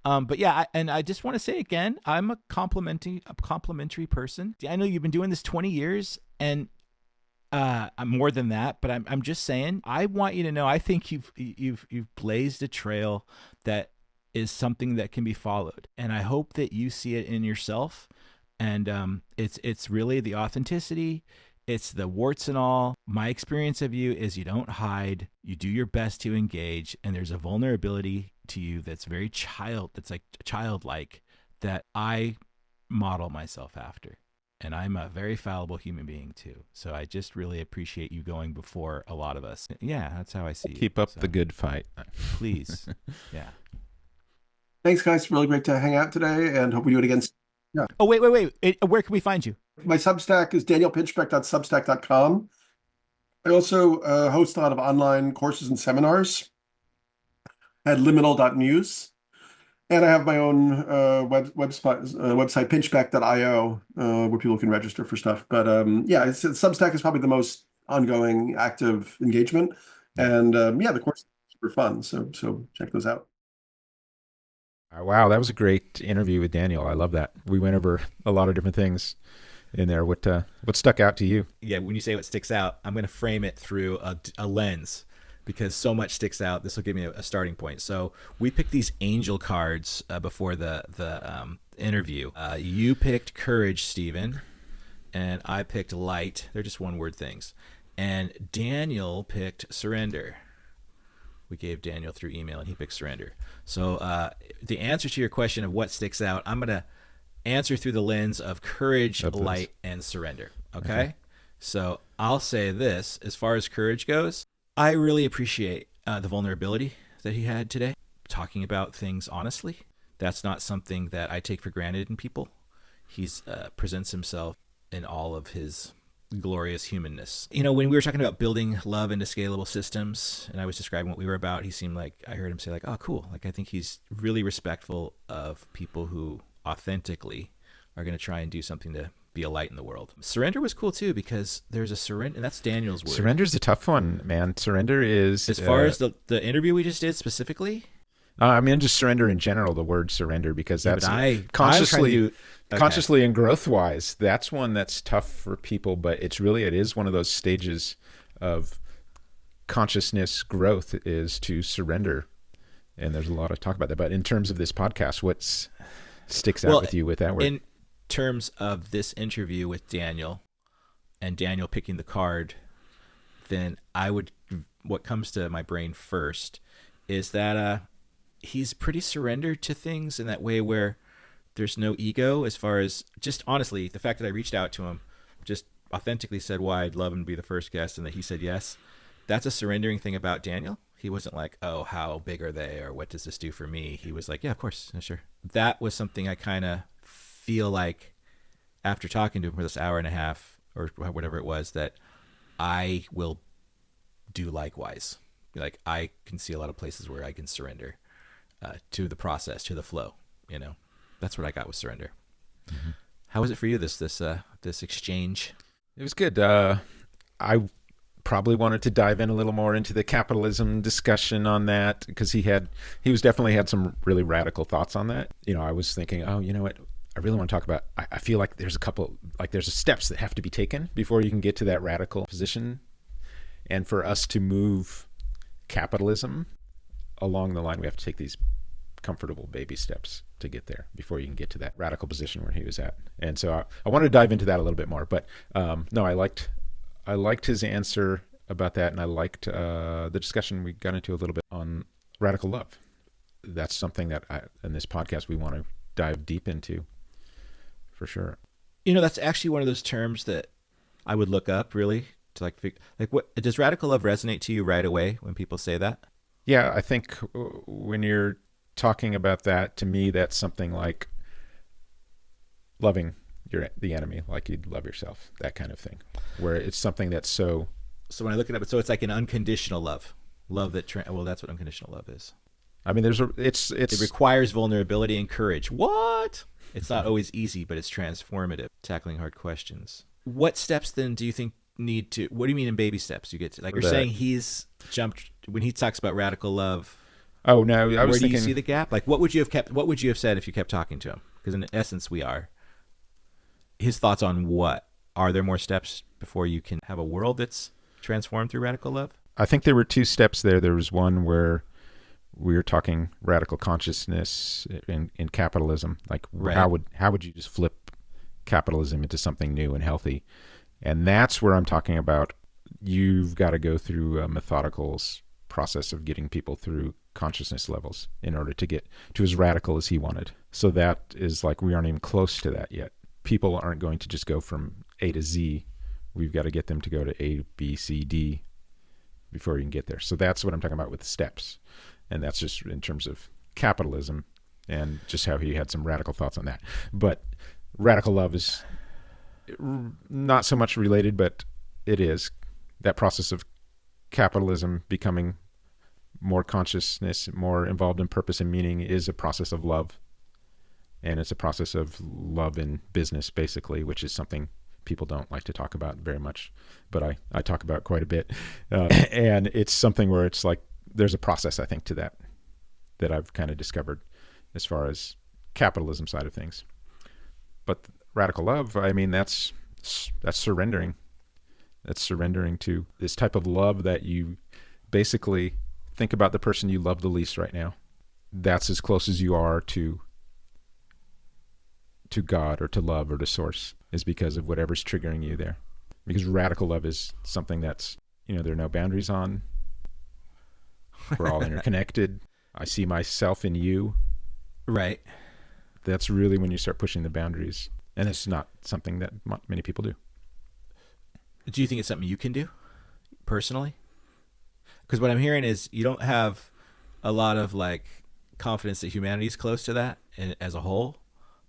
B: But yeah, and I just want to say again, I'm a complimentary person. I know you've been doing this 20 years, and I'm more than that. But I'm just saying, I want you to know, I think you've blazed a trail that is something that can be followed, and I hope that you see it in yourself. And it's really the authenticity. It's the warts and all. My experience of you is you don't hide. You do your best to engage, and there's a vulnerability to you that's very childlike that I model myself after. And I'm a very fallible human being too. So I just really appreciate you going before a lot of us. Yeah, that's how I see it.
C: Keep up the good fight.
B: Please. Yeah.
D: Thanks, guys. Really great to hang out today, and hope we do it again. Yeah.
B: Oh, wait. Where can we find you?
D: My Substack is danielpinchbeck.substack.com. I also host a lot of online courses and seminars at liminal.news. And I have my own website, pinchbeck.io, where people can register for stuff. But Substack is probably the most ongoing active engagement. And the course is super fun. So check those out.
C: Wow, that was a great interview with Daniel. I love that. We went over a lot of different things in there. What stuck out to you?
B: Yeah, when you say what sticks out, I'm going to frame it through a lens, because so much sticks out. This will give me a starting point. So we picked these angel cards before the interview. You picked courage, Stephen, and I picked light. They're just one-word things. And Daniel picked surrender. We gave Daniel through email, and he picked surrender. So the answer to your question of what sticks out, I'm going to answer through the lens of courage, light, and surrender. Okay? So I'll say this. As far as courage goes, I really appreciate the vulnerability that he had today, talking about things honestly. That's not something that I take for granted in people. He presents himself in all of his glorious humanness. You know, when we were talking about building love into scalable systems, and I was describing what we were about, he seemed like, I heard him say like, oh, cool. Like, I think he's really respectful of people who authentically are going to try and do something to be a light in the world. Surrender was cool too, because there's a surrender, and that's Daniel's word.
C: Surrender's a tough one, man. Surrender is...
B: As far as the interview we just did specifically?
C: I mean, just surrender in general, the word surrender, because that's consciously and growth-wise, that's one that's tough for people, but it is one of those stages of consciousness growth is to surrender. And there's a lot of talk about that. But in terms of this podcast, what sticks out with you with that word?
B: In terms of this interview with Daniel, and Daniel picking the card, then what comes to my brain first is that he's pretty surrendered to things in that way where there's no ego, as far as just honestly, the fact that I reached out to him, just authentically said why I'd love him to be the first guest, and that he said yes. That's a surrendering thing about Daniel. He wasn't like, oh, how big are they, or what does this do for me? He was like, yeah, of course, sure. That was something I kind of feel like after talking to him for this hour and a half or whatever it was, that I will do likewise. Like, I can see a lot of places where I can surrender to the process, to the flow. You know, that's what I got with surrender. Mm-hmm. How was it for you? This exchange?
C: It was good. I probably wanted to dive in a little more into the capitalism discussion on that, because he was definitely had some really radical thoughts on that. You know, I was thinking, oh, you know what? I really want to talk about, I feel like there's there's steps that have to be taken before you can get to that radical position. And for us to move capitalism along the line, we have to take these comfortable baby steps to get there before you can get to that radical position where he was at. And so I want to dive into that a little bit more, but no, I liked his answer about that. And I liked the discussion we got into a little bit on radical love. That's something that in this podcast, we want to dive deep into for sure.
B: You know, that's actually one of those terms that I would look up really to like what does radical love resonate to you right away when people say that?
C: Yeah, I think when you're talking about that, to me, that's something like loving the enemy like you'd love yourself, that kind of thing, where it's something that's so
B: when I look it up, so it's like an unconditional love that that's what unconditional love is.
C: I mean, it
B: requires vulnerability and courage. What? It's not always easy, but it's transformative, tackling hard questions. What steps then do you think what do you mean in baby steps you get to? Like, you're saying he's jumped when he talks about radical love.
C: Oh no, I was
B: Where do
C: thinking.
B: you see the gap? Like, what would you have said if you kept talking to him? Because in essence, we are. His thoughts on what? Are there more steps before you can have a world that's transformed through radical love?
C: I think there were two steps there. There was one where we were talking radical consciousness in capitalism. Like,
B: Right.
C: how would you just flip capitalism into something new and healthy? And that's where I'm talking about. You've got to go through a methodical process of getting people through consciousness levels in order to get to as radical as he wanted. So that is like, we aren't even close to that yet. People aren't going to just go from A to Z. We've got to get them to go to A, B, C, D before you can get there. So that's what I'm talking about with steps. And that's just in terms of capitalism and just how he had some radical thoughts on that. But radical love is not so much related, but it is. That process of capitalism becoming more consciousness, more involved in purpose and meaning is a process of love. And it's a process of love in business, basically, which is something people don't like to talk about very much, but I talk about quite a bit. And it's something where it's like, there's a process, I think, to that I've kind of discovered as far as capitalism side of things. But radical love, I mean, that's surrendering. That's surrendering to this type of love that you basically think about the person you love the least right now. That's as close as you are to God or to love or to source, is because of whatever's triggering you there. Because radical love is something that's, there are no boundaries on. We're all interconnected. I see myself in you.
B: Right.
C: That's really when you start pushing the boundaries. And it's not something that many people do.
B: Do you think it's something you can do personally? Because what I'm hearing is you don't have a lot of like confidence that humanity is close to that as a whole.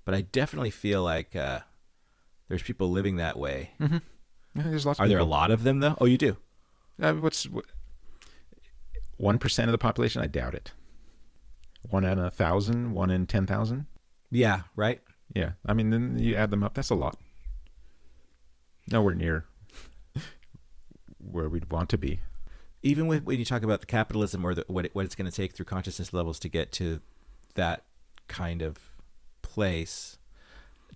B: But I definitely feel like there's people living that way.
C: Mm-hmm. Yeah, there's lots of
B: Are there a
C: people.
B: lot of them, though? Oh, you do?
C: 1% of the population? I doubt it. 1 in 1,000, 1 in 10,000?
B: Yeah, right?
C: Yeah. I mean, then you add them up. That's a lot. Nowhere near where we'd want to be.
B: Even when you talk about the capitalism or what it's going to take through consciousness levels to get to that kind of place,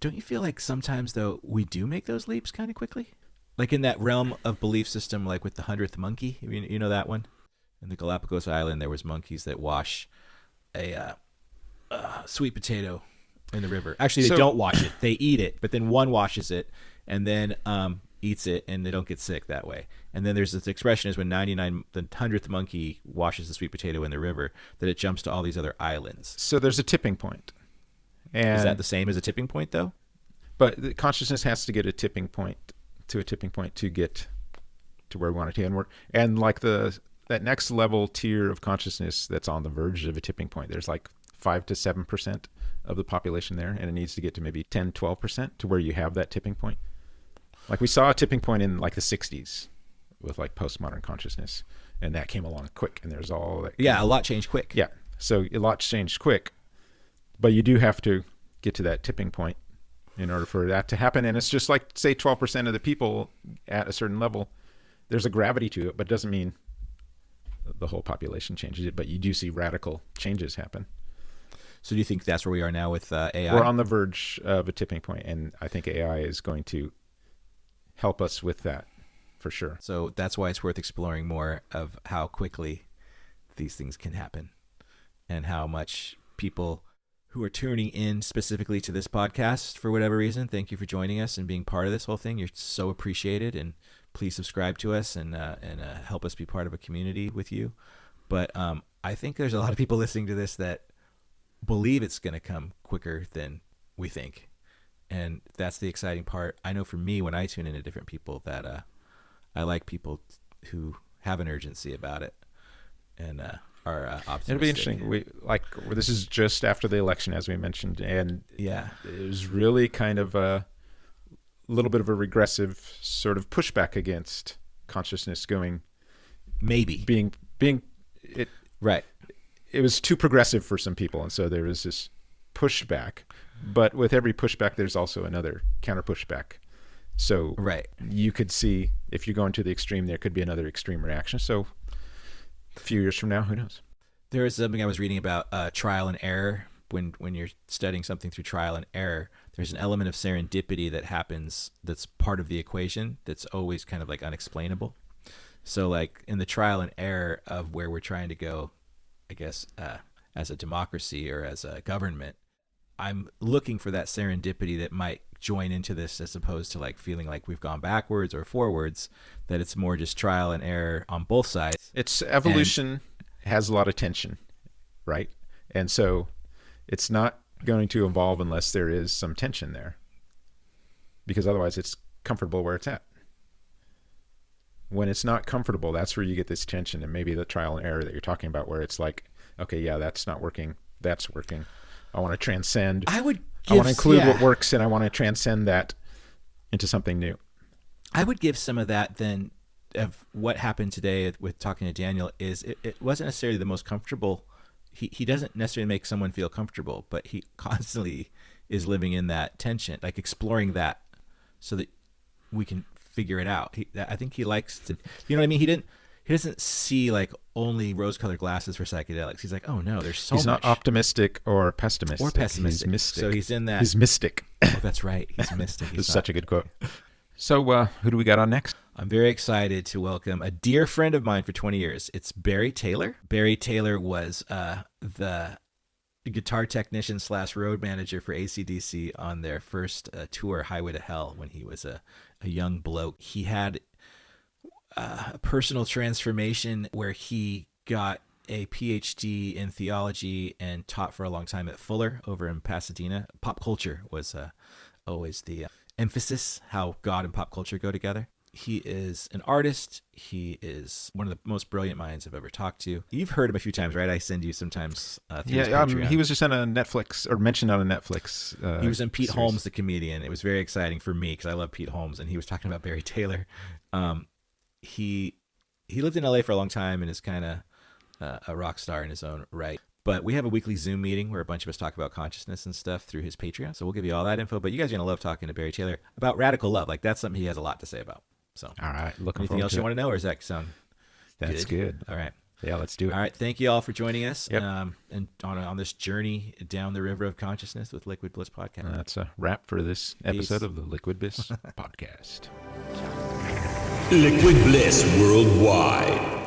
B: don't you feel like sometimes, though, we do make those leaps kind of quickly? Like in that realm of belief system, like with the 100th monkey, you know that one? In the Galapagos Island, there was monkeys that wash a sweet potato in the river. Actually, they don't wash it. They eat it, but then one washes it and then eats it, and they don't get sick that way. And then there's this expression is when the 100th monkey washes the sweet potato in the river, that it jumps to all these other islands.
C: So there's a tipping point. And
B: is that the same as a tipping point, though?
C: But the consciousness has to get to a tipping point to get to where we want it to. And like that next level tier of consciousness that's on the verge of a tipping point, there's like 5 to 7% of the population there, and it needs to get to maybe 10, 12% to where you have that tipping point. Like we saw a tipping point in like the 60s with like postmodern consciousness, and that came along quick, and there's all that.
B: Yeah, a lot changed quick.
C: Yeah, so a lot changed quick, but you do have to get to that tipping point in order for that to happen. And it's just like, say 12% of the people at a certain level, there's a gravity to it, but it doesn't mean the whole population changes it, but you do see radical changes happen.
B: So do you think that's where we are now with AI?
C: We're on the verge of a tipping point, and I think AI is going to help us with that for sure.
B: So that's why it's worth exploring more of how quickly these things can happen and how much people who are tuning in specifically to this podcast for whatever reason, thank you for joining us and being part of this whole thing. You're so appreciated, and please subscribe to us and help us be part of a community with you. But I think there's a lot of people listening to this that believe it's going to come quicker than we think. And that's the exciting part. I know for me, when I tune into different people, that I like people who have an urgency about it and are optimistic.
C: It'll be interesting. This is just after the election, as we mentioned, and
B: yeah,
C: it was really kind of a little bit of a regressive sort of pushback against consciousness being it
B: right.
C: It was too progressive for some people, and so there was this pushback. But with every pushback, there's also another counter pushback. So
B: right.
C: You could see, if you're going to the extreme, there could be another extreme reaction. So a few years from now, who knows?
B: There was something I was reading about trial and error. When you're studying something through trial and error, there's an element of serendipity that happens that's part of the equation that's always kind of like unexplainable. So like in the trial and error of where we're trying to go, I guess, as a democracy or as a government, I'm looking for that serendipity that might join into this, as opposed to like feeling like we've gone backwards or forwards, that it's more just trial and error on both sides.
C: It's evolution has a lot of tension, right? And so it's not going to evolve unless there is some tension there, because otherwise it's comfortable where it's at. When it's not comfortable, that's where you get this tension, and maybe the trial and error that you're talking about, where it's like, okay, yeah, that's not working, that's working. I want to transcend. I want to include what works, and I want to transcend that into something new.
B: I would give some of that then of what happened today with talking to Daniel is it wasn't necessarily the most comfortable. He doesn't necessarily make someone feel comfortable, but he constantly is living in that tension, like exploring that so that we can figure it out. I think he likes to, you know what I mean? He doesn't see like only rose-colored glasses for psychedelics. He's like, oh no, there's so much.
C: He's not optimistic or pessimistic.
B: He's
C: mystic.
B: So he's in that.
C: He's mystic.
B: Oh, that's right. He's mystic.
C: It's such a good quote. So who do we got on next?
B: I'm very excited to welcome a dear friend of mine for 20 years. It's Barry Taylor. Barry Taylor was the guitar technician / road manager for AC/DC on their first tour, Highway to Hell, when he was a young bloke. He had a personal transformation where he got a PhD in theology and taught for a long time at Fuller over in Pasadena. Pop culture was always the emphasis, how God and pop culture go together. He is an artist. He is one of the most brilliant minds I've ever talked to. You've heard him a few times, right? I send you sometimes through his Patreon.
C: He was just on a Netflix, or mentioned on a Netflix
B: he was in Pete
C: series.
B: Holmes, the comedian. It was very exciting for me because I love Pete Holmes, and he was talking about Barry Taylor. He lived in LA for a long time and is kind of a rock star in his own right. But we have a weekly Zoom meeting where a bunch of us talk about consciousness and stuff through his Patreon. So we'll give you all that info. But you guys are going to love talking to Barry Taylor about radical love. Like, that's something he has a lot to say about. So,
C: all right.
B: Anything else you want to know, or does that sound
C: That's good?
B: All right.
C: Yeah, let's do it.
B: All right. Thank you all for joining us
C: Yep.
B: and on this journey down the river of consciousness with Liquid Bliss Podcast.
C: That's a wrap for this episode of the Liquid Bliss Podcast.
A: Liquid Bliss Worldwide.